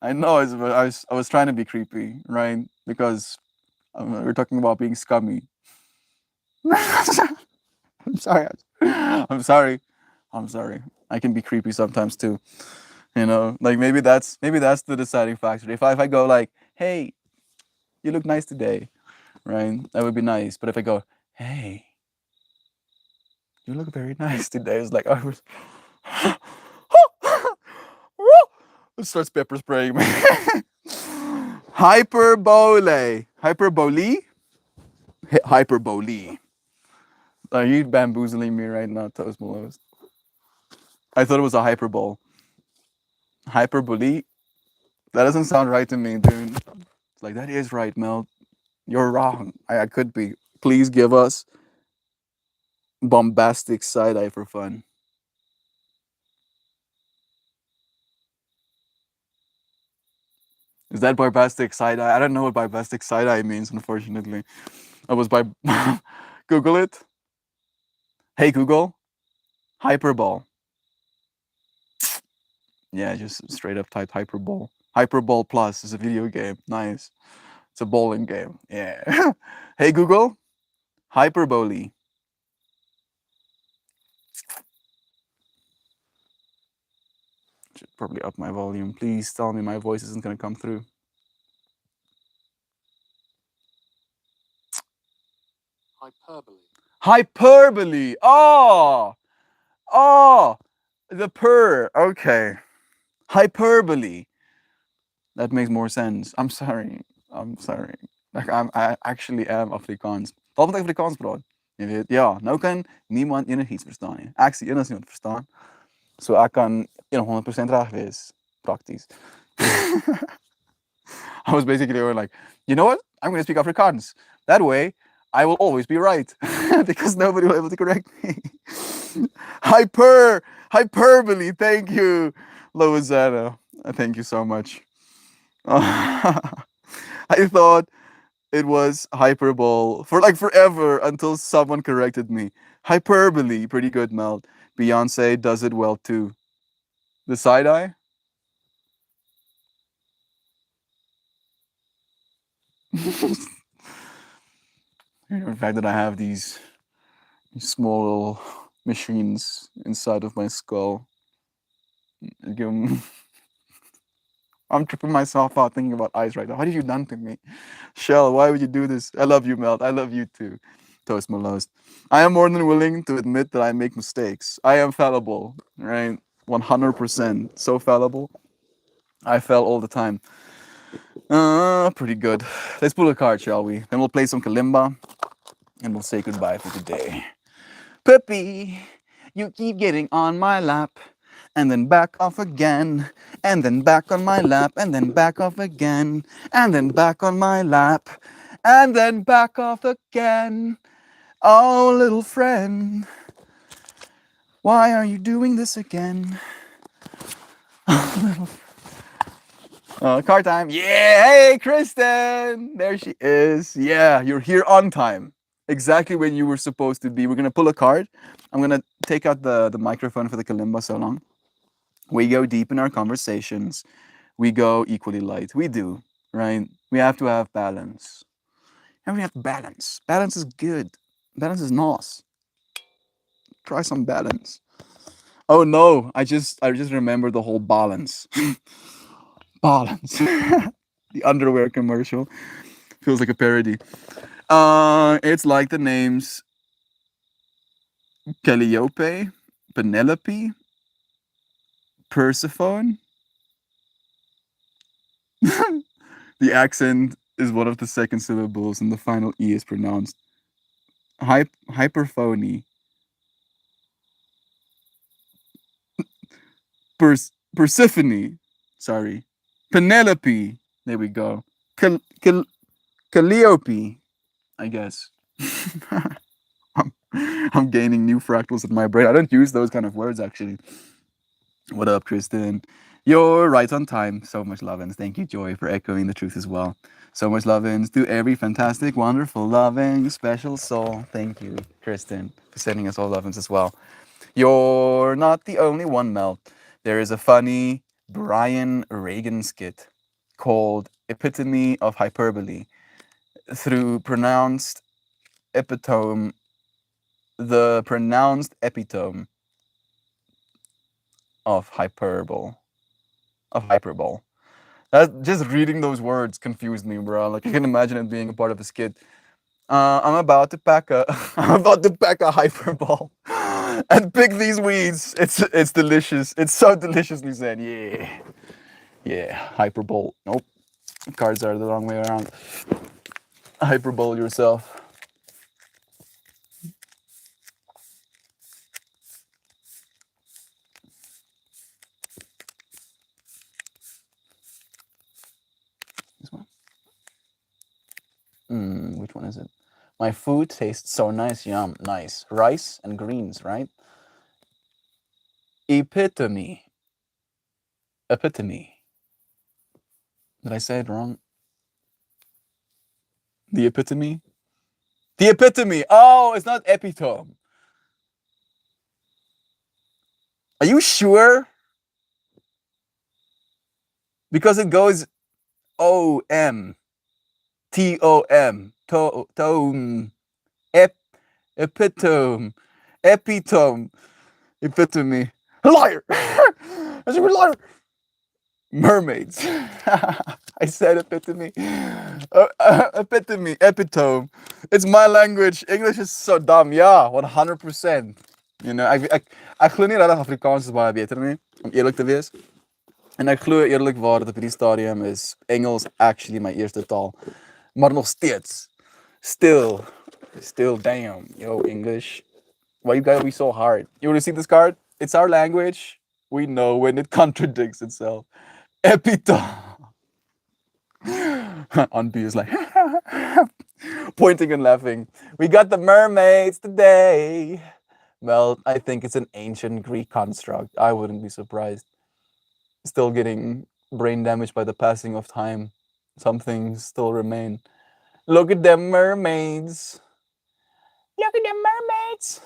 I know. I was trying to be creepy, right? Because we're talking about being scummy. I'm sorry. I'm sorry. I'm sorry. I can be creepy sometimes too. Like maybe that's the deciding factor. If I go like, hey, you look nice today, right? That would be nice. But if I go, hey, you look very nice today, it's like I was it starts pepper spraying me. Hyperbole. Hyperbole? Hyperbole. Are you bamboozling me right now, Toast Malone? I thought it was a hyperbole. Hyperbole? That doesn't sound right to me, dude. It's like, that is right, Mel. You're wrong. I could be. Please give us bombastic side eye for fun. Is that bombastic side eye? I don't know what bombastic side eye means, unfortunately. I was by. Google it. Hey, Google. Hyperbole. Yeah, just straight up type Hyperbole. Hyperbole Plus is a video game. Nice. It's a bowling game. Yeah. Hey, Google. Hyperbole. Should probably up my volume. Please tell me my voice isn't going to come through. Hyperbole. Hyperbole. Oh. Oh. The purr. Okay. Hyperbole. That makes more sense. I'm sorry. I'm sorry. I actually am Afrikaans. Wat met Afrikaans, bro? Je weet, ja, nou kan niemand enigiets verstaan. Hè. Ek sien enig niemand verstaan. So ek kan 100% reg wees. Prakties. I was basically going like, you know what? I'm going to speak Afrikaans. That way, I will always be right because nobody will be able to correct me. Hyperbole. Thank you, Loizana. Thank you so much. I thought it was hyperbole for like forever until someone corrected me. Hyperbole, pretty good, Mel. Beyonce does it well too. The side eye? The fact that I have these small little machines inside of my skull. Give 'em- I'm tripping myself out thinking about eyes right now. What have you done to me? Shell, why would you do this? I love you, Melt. I love you too. Toast Malos. I am more than willing to admit that I make mistakes. I am fallible, right? 100%. So fallible. I fell all the time. Pretty good. Let's pull a card, shall we? Then we'll play some kalimba and we'll say goodbye for today. Puppy, you keep getting on my lap and then back off again, and then back on my lap, and then back off again, and then back on my lap, and then back off again. Oh, little friend, why are you doing this again? Car time. Yeah, hey, Kristen. There she is. Yeah, you're here on time. Exactly when you were supposed to be. We're gonna pull a card. I'm gonna take out the microphone for the kalimba so long. We go deep in our conversations. We go equally light. We do, right? We have to have balance. And we have balance. Balance is good. Balance is nice. Try some balance. Oh no, I just remembered the whole balance. Balance. The underwear commercial. Feels like a parody. It's like the names Calliope, Penelope, Persephone. The accent is one of the second syllables and the final E is pronounced. Hyperphony. Persephone. Sorry. Penelope. There we go. Calliope, I guess. I'm, I'm gaining new fractals in my brain. I don't use those kind of words actually. What up, Kristen? You're right on time. So much love-ins. Thank you, Joy, for echoing the truth as well. So much love-ins to every fantastic, wonderful, loving, special soul. Thank you, Kristen, for sending us all love-ins as well. You're not the only one, Mel. There is a funny Brian Reagan skit called Epitome of Hyperbole through pronounced epitome, the pronounced epitome of hyperbole. Of hyperbole. That just reading those words confused me, bro. Like I can imagine it being a part of a skit. I'm about to pack a I'm about to pack a hyperbole and pick these weeds. It's delicious. It's so deliciously said. Yeah. Yeah. Hyperbole. Nope. Cards are the wrong way around. Hyperbole yourself. This one. Which one is it? My food tastes so nice. Yum. Nice. Rice and greens, right? Epitome. Epitome. Did I say it wrong? The epitome? The epitome. Oh, it's not epitome. Are you sure? Because it goes O-M. T-O-M. Tome. Epitome. Epitome. Epitome. Liar! I said we're liar. Mermaids. I said epitome. Epitome. Epitome. It's my language. English is so dumb. Ja, 100%. You know, ek glo nie regtig Afrikaans is baie beter nie, om eerlik te wees. En ek glo eerlikwaar dat op hierdie stadium is Engels actually my eerste taal. Maar nog steeds. Still damn, yo, English. Why you gotta be so hard? You wanna see this card? It's our language. We know when it contradicts itself. Epitome. Auntie is like pointing and laughing. We got the mermaids today. Well, I think it's an ancient Greek construct. I wouldn't be surprised. Still getting brain damage by the passing of time. Some things still remain. Look at them mermaids. Look at them mermaids.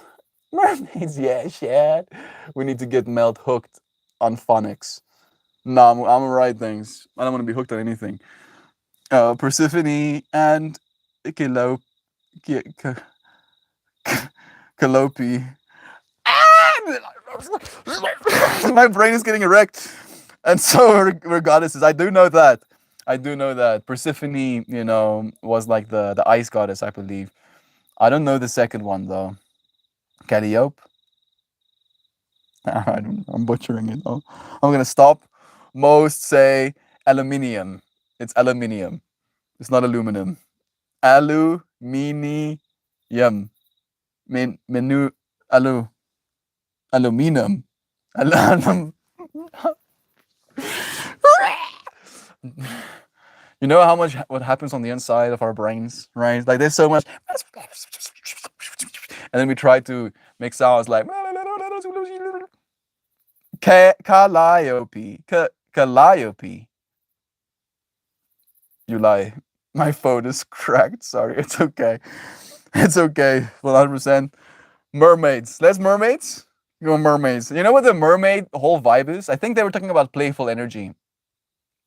Mermaids, yeah, shit. We need to get Melt hooked on phonics. Nah, I'm alright, thanks. I don't want to be hooked on anything. Persephone and Calliope. My brain is getting erect. And so are goddesses. I do know that. I do know that. Persephone, you know, was like the ice goddess, I believe. I don't know the second one, though. Calliope? I'm butchering it, though. I'm going to stop. Most say aluminium. It's aluminium. It's not aluminum. Aluminium. Menu. Aluminum. You know how much what happens on the inside of our brains, right? Like there's so much, and then we try to make sounds like Calliope. Calliope. You lie. My phone is cracked. Sorry, it's okay. It's okay. 100%. Mermaids. Let's mermaids. Go mermaids. You know what the mermaid whole vibe is? I think they were talking about playful energy.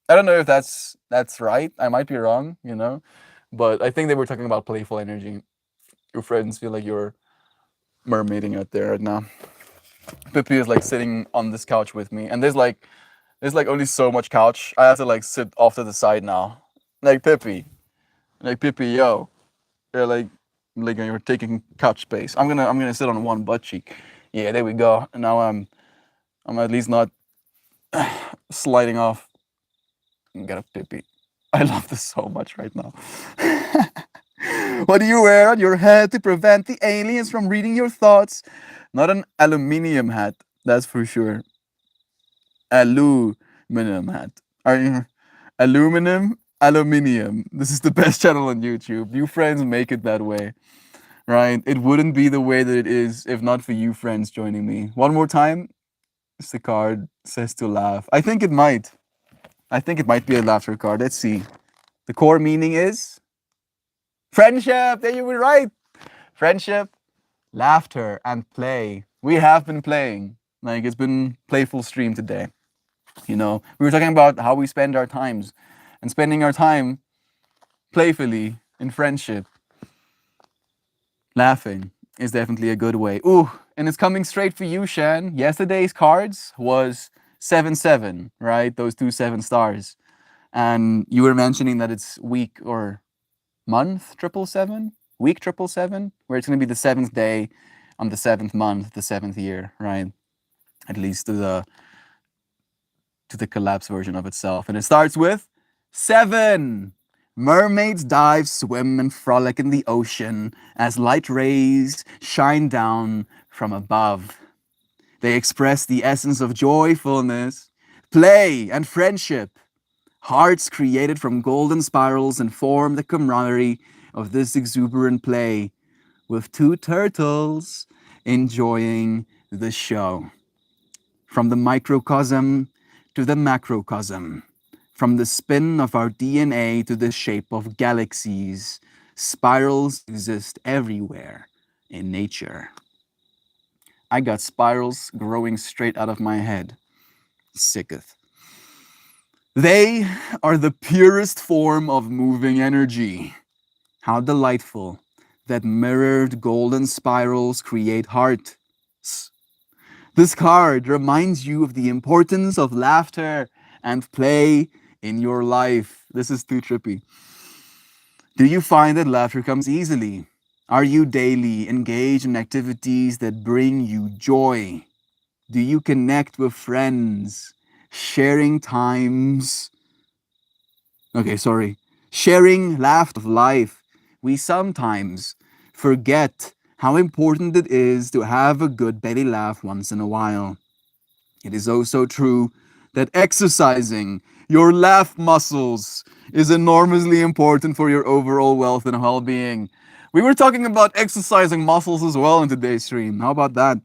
I don't know if that's right. I might be wrong, you know, but I think they were talking about playful energy. Your friends feel like you're mermaiding out there right now. Pippi is like sitting on this couch with me, and there's like only so much couch. I have to like sit off to the side now. Like Pippi, yo, you're like you're taking couch space. I'm gonna sit on one butt cheek. Yeah, there we go. And now I'm at least not sliding off. Get a Pippi. I love this so much right now. What do you wear on your head to prevent the aliens from reading your thoughts? Not an aluminium hat, that's for sure. Aluminum hat. Are you aluminum? Aluminium. This is the best channel on YouTube. You friends make it that way, right? It wouldn't be the way that it is if not for you friends joining me. One more time. It's the card says to laugh. I think it might. I think it might be a laughter card. Let's see. The core meaning is friendship. There you were right. Friendship, laughter, and play. We have been playing. Like it's been playful stream today. You know, we were talking about how we spend our times, and spending our time playfully in friendship, laughing is definitely a good way. Ooh, and it's coming straight for you, Shan. Yesterday's cards was 7-7, right? Those two 7 stars. And you were mentioning that it's week or month 777, week 777, where it's going to be the 7th day on the 7th month, the 7th year, right? At least to the collapse version of itself. And it starts with 7. Mermaids dive, swim, and frolic in the ocean as light rays shine down from above. They express the essence of joyfulness, play, and friendship. Hearts created from golden spirals inform the camaraderie of this exuberant play, with 2 turtles enjoying the show. From the microcosm to the macrocosm, from the spin of our DNA to the shape of galaxies, spirals exist everywhere in nature. I got spirals growing straight out of my head. Sicketh. They are the purest form of moving energy. How delightful that mirrored golden spirals create hearts. This card reminds you of the importance of laughter and play in your life. This is too trippy. Do you find that laughter comes easily? Are you daily engaged in activities that bring you joy? Do you connect with friends? Sharing times. Sharing laughter of life. We sometimes forget how important it is to have a good belly laugh once in a while. It is also true that exercising your laugh muscles is enormously important for your overall wealth and well-being. We were talking about exercising muscles as well in today's stream. How about that?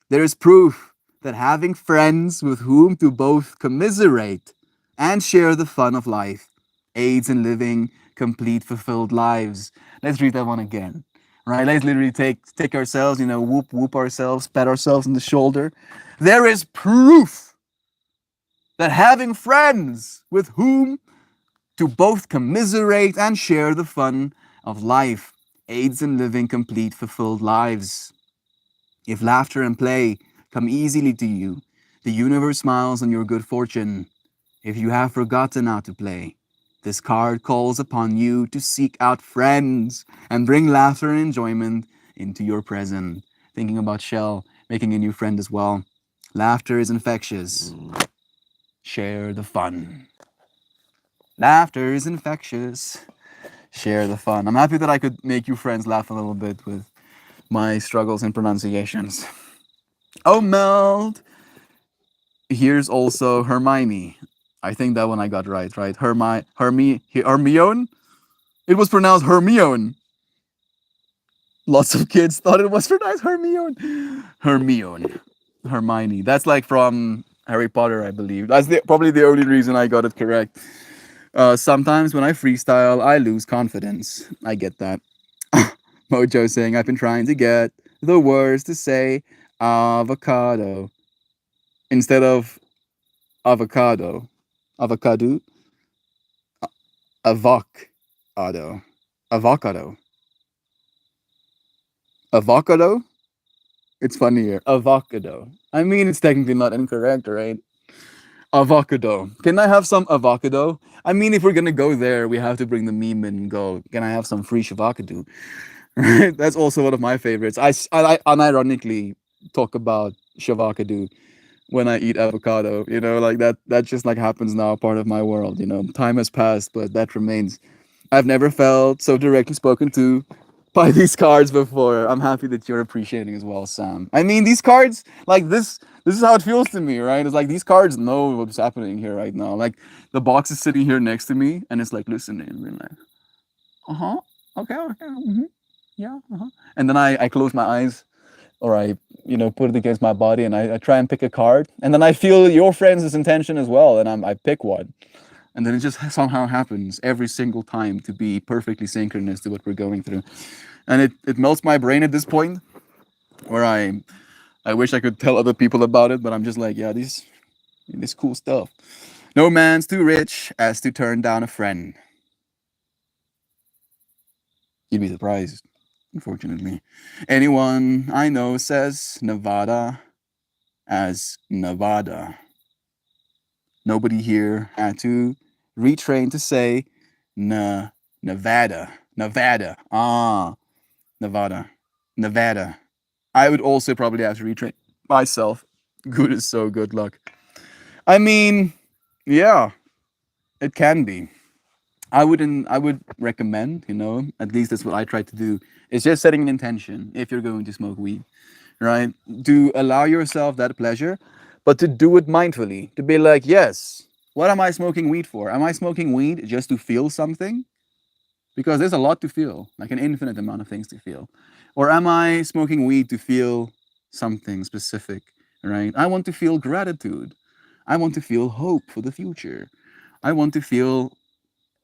There is proof that having friends with whom to both commiserate and share the fun of life aids in living complete, fulfilled lives. Let's read that one again. Right? Let's literally take ourselves, whoop ourselves, pat ourselves on the shoulder. There is proof that having friends with whom to both commiserate and share the fun of life aids in living complete, fulfilled lives. If laughter and play come easily to you, the universe smiles on your good fortune. If you have forgotten how to play, this card calls upon you to seek out friends and bring laughter and enjoyment into your present. Thinking about Shell making a new friend as well. Laughter is infectious. Share the fun. Laughter is infectious. Share the fun. I'm happy that I could make you friends laugh a little bit with my struggles and pronunciations. Oh, Meld. Here's also Hermione. I think that one I got right? Hermione? It was pronounced Hermione. Lots of kids thought it was pronounced Hermione. Hermione. That's like from Harry Potter, I believe. That's probably the only reason I got it correct. Sometimes when I freestyle, I lose confidence. I get that. Mojo saying, I've been trying to get the words to say avocado instead of avocado. Avocado? Avocado. Avocado. Avocado? It's funnier. Avocado. I mean, it's technically not incorrect, right? Avocado. Can I have some avocado? I mean, if we're gonna go there, we have to bring the meme in and go, can I have some free shavacado? Right? That's also one of my favorites. I unironically talk about shavacado when I eat avocado. Like that just like happens now, part of my world. Time has passed, but that remains. I've never felt so directly spoken to by these cards before. I'm happy that you're appreciating as well, Sam. I mean, these cards, like this is how it feels to me, right? It's like these cards know what's happening here right now. Like the box is sitting here next to me, and it's like listening, and being like, okay, yeah, and then I close my eyes or I, put it against my body and I try and pick a card, and then I feel your friend's intention as well, and I pick one, and then it just somehow happens every single time to be perfectly synchronous to what we're going through, and it melts my brain at this point, where I wish I could tell other people about it, but I'm just like, yeah, this cool stuff. No man's too rich as to turn down a friend. You'd be surprised, unfortunately. Anyone I know says Nevada as Nevada. Nobody here had to retrain to say Nevada. Nevada. Ah, Nevada. Nevada. I would also probably have to retrain myself. Good is so good luck. I mean, yeah, it can be. I would recommend, at least that's what I try to do, is just setting an intention if you're going to smoke weed, right? To allow yourself that pleasure, but to do it mindfully. To be like, yes, what am I smoking weed for? Am I smoking weed just to feel something? Because there's a lot to feel, like an infinite amount of things to feel. Or am I smoking weed to feel something specific, right? I want to feel gratitude. I want to feel hope for the future. I want to feel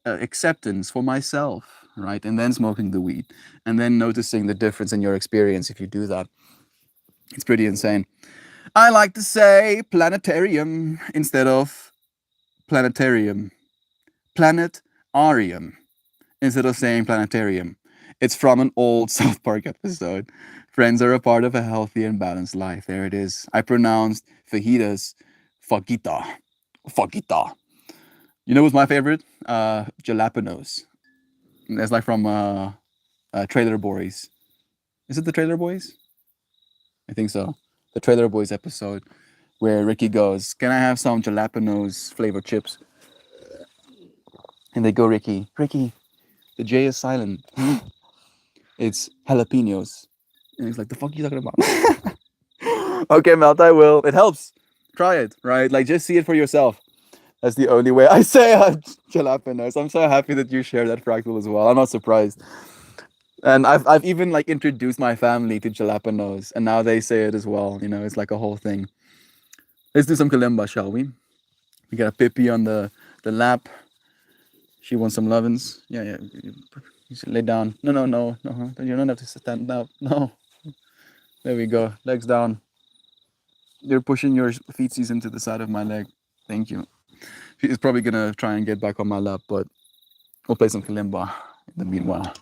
acceptance for myself, right? And then smoking the weed, and then noticing the difference in your experience if you do that. It's pretty insane. I like to say planetarium instead of planetarium. Planetarium instead of saying planetarium. It's from an old South Park episode. Friends are a part of a healthy and balanced life. There it is. I pronounced fajitas fajita. Fajita. You know what's my favorite? Jalapenos. That's like from Trailer Boys. Is it the Trailer Boys? I think so. The Trailer Boys episode where Ricky goes, "Can I have some jalapenos flavored chips?" And they go, Ricky, the J is silent. It's jalapenos. And he's like, "The fuck are you talking about?" Okay, Melt, I will. It helps. Try it, right? Like, just see it for yourself. That's the only way I say jalapenos. I'm so happy that you share that fractal as well. I'm not surprised. And I've even like introduced my family to jalapenos, and now they say it as well. It's like a whole thing. Let's do some kalimba, shall we? We got a Pippi on the lap. She wants some lovin's. Yeah, yeah. You should lay down. No, no, no, no. You don't have to stand up. No. There we go. Legs down. You're pushing your feetsies into the side of my leg. Thank you. She's probably gonna try and get back on my lap, but we'll play some kalimba in the meanwhile.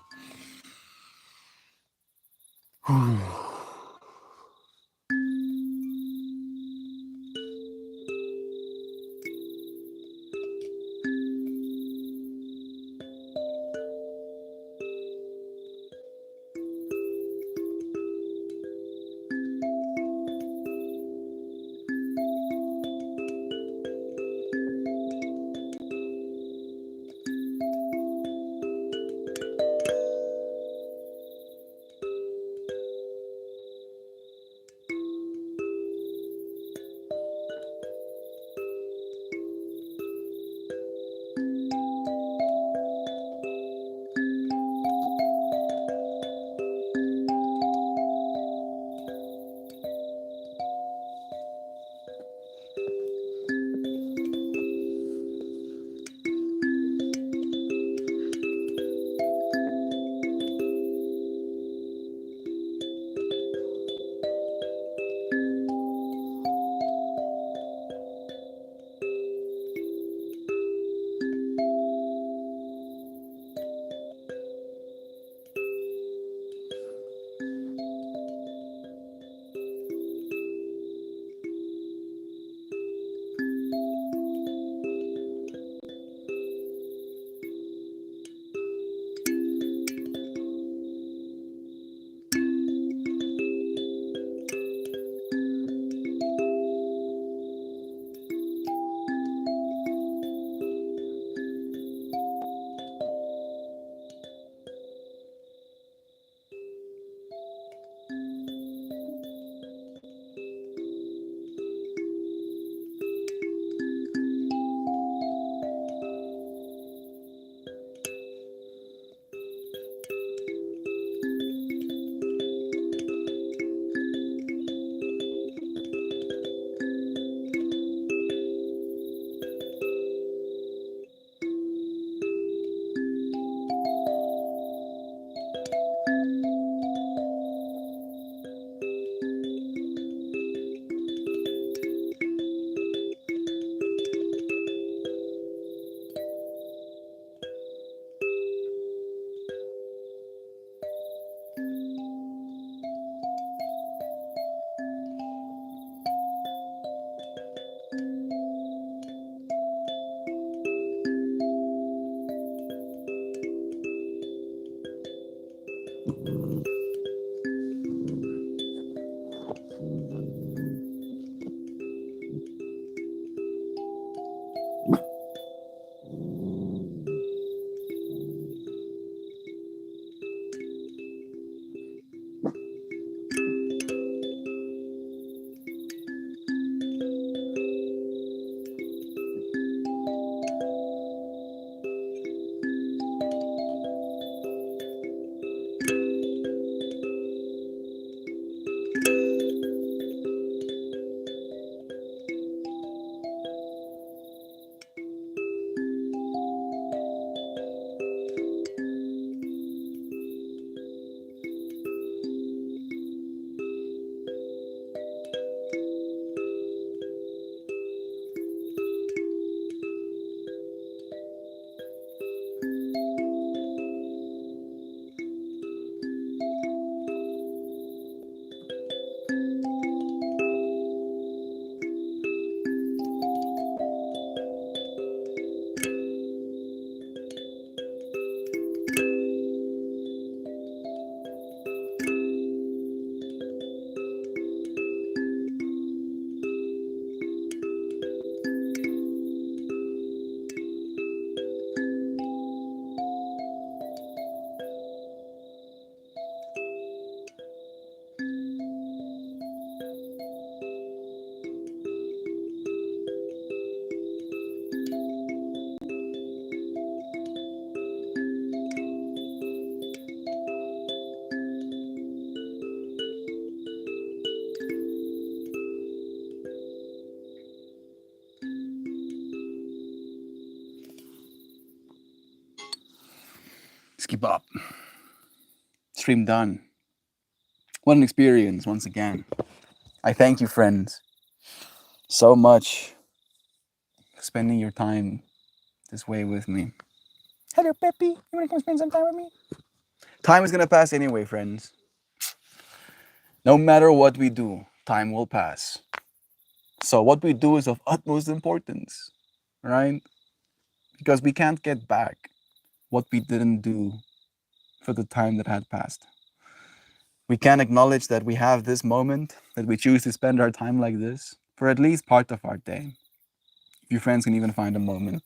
up. Stream done. What an experience once again. I thank you, friends, so much for spending your time this way with me. Hello, Peppy. You want to come spend some time with me? Time is gonna pass anyway, friends. No matter what we do, time will pass. So what we do is of utmost importance, right? Because we can't get back what we didn't do for the time that had passed. We can acknowledge that we have this moment, that we choose to spend our time like this for at least part of our day. If your friends can even find a moment,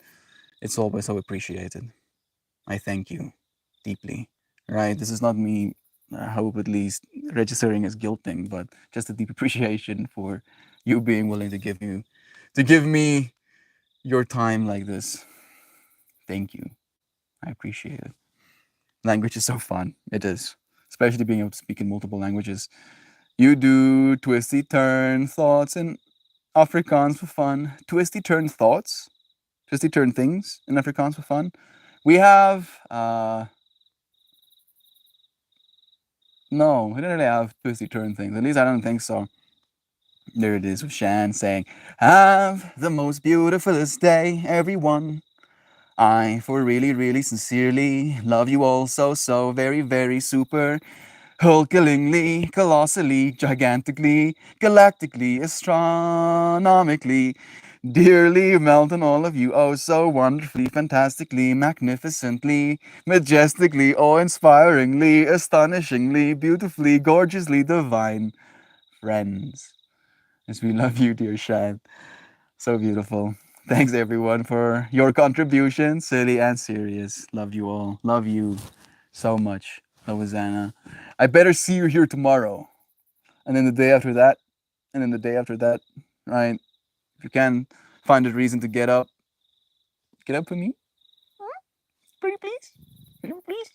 it's always so appreciated. I thank you deeply. Right? This is not me, I hope at least, registering as guilting, but just a deep appreciation for you being willing to give me your time like this. Thank you. I appreciate it. Language is so fun. It is. Especially being able to speak in multiple languages. You do twisty turn thoughts in Afrikaans for fun. Twisty turn thoughts? Twisty turn things in Afrikaans for fun. We have no, we didn't really have twisty turn things. At least I don't think so. There it is with Shan saying, have the most beautifulest day, everyone. I, for really, really sincerely, love you all so, so very, very super, hulkingly, colossally, gigantically, galactically, astronomically, dearly melting all of you oh so wonderfully, fantastically, magnificently, majestically, awe-inspiringly, astonishingly, beautifully, gorgeously divine friends. As we love you, dear Shan. So beautiful. Thanks everyone for your contribution, silly and serious. Love you all. Love you so much, Louisiana. I better see you here tomorrow. And then the day after that, and then the day after that, right? If you can find a reason to get up for me. Pretty please. Pretty please.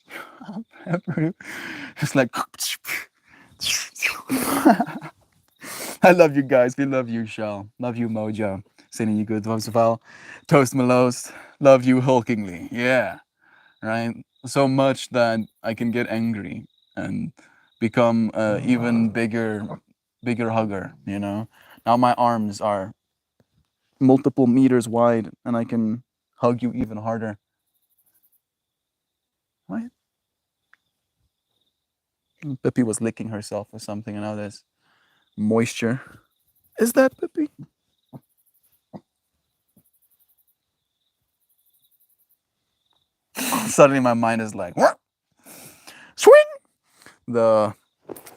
Just like I love you guys. We love you, Shell. Love you, Mojo. Sending you good vibes as well. Toast Melos. Love you hulkingly. Yeah. Right? So much that I can get angry and become a even bigger hugger, you know? Now my arms are multiple meters wide and I can hug you even harder. What? Pippi was licking herself or something and now there's moisture. Is that Pippi? Suddenly my mind is like, what? Swing! The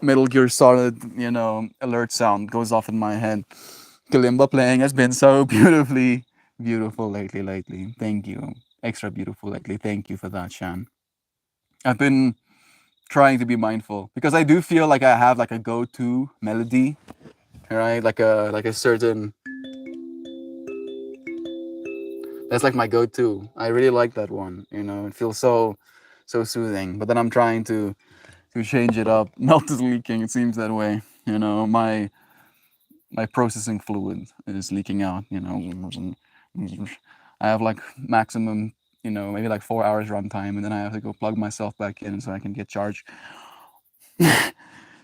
Metal Gear Solid, alert sound goes off in my head. Kalimba playing has been so beautiful lately. Thank you. Extra beautiful lately. Thank you for that, Shan. I've been trying to be mindful because I do feel like I have like a go-to melody, right? Like a certain that's like my go-to. I really like that one. It feels so soothing. But then I'm trying to change it up. Melt is leaking. It seems that way. My processing fluid is leaking out. I have like maximum, maybe like 4 hours runtime, and then I have to go plug myself back in so I can get charged.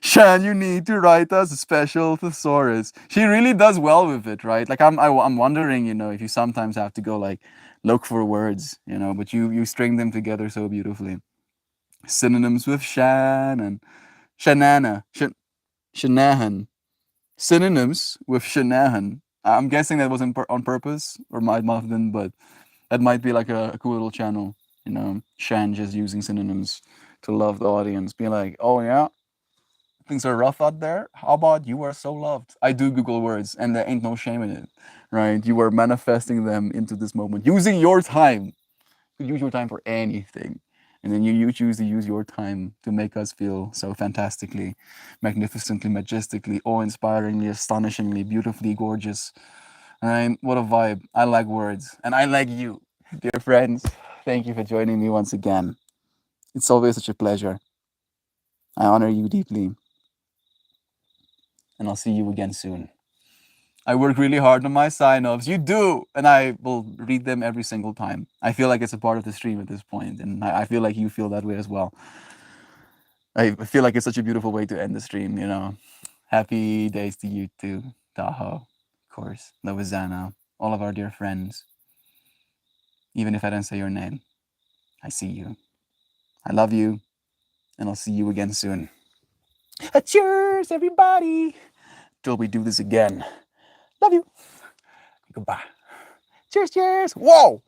Shan, you need to write us a special thesaurus. She really does well with it, right? Like I'm wondering, if you sometimes have to go like look for words, but you string them together so beautifully. Synonyms with Shan and Shanana, Shanahan. Synonyms with Shanahan. I'm guessing that wasn't on purpose, or might not have been, but that might be like a cool little channel. Shan just using synonyms to love the audience. Be like, oh yeah, things are rough out there. How about you are so loved? I do Google words, and there ain't no shame in it, right? You are manifesting them into this moment, using your time. You use your time for anything, and then you choose to use your time to make us feel so fantastically, magnificently, majestically, awe-inspiringly, astonishingly, beautifully gorgeous. Right? What a vibe! I like words, and I like you, dear friends. Thank you for joining me once again. It's always such a pleasure. I honor you deeply, and I'll see you again soon. I work really hard on my sign-offs. You do, and I will read them every single time. I feel like it's a part of the stream at this point, and I feel like you feel that way as well. I feel like it's such a beautiful way to end the stream, you know. Happy days to you too, Tahoe, of course, Lawizana, all of our dear friends. Even if I don't say your name, I see you. I love you, and I'll see you again soon. Cheers, everybody, till we do this again. Love you. Goodbye. Cheers, cheers. Whoa.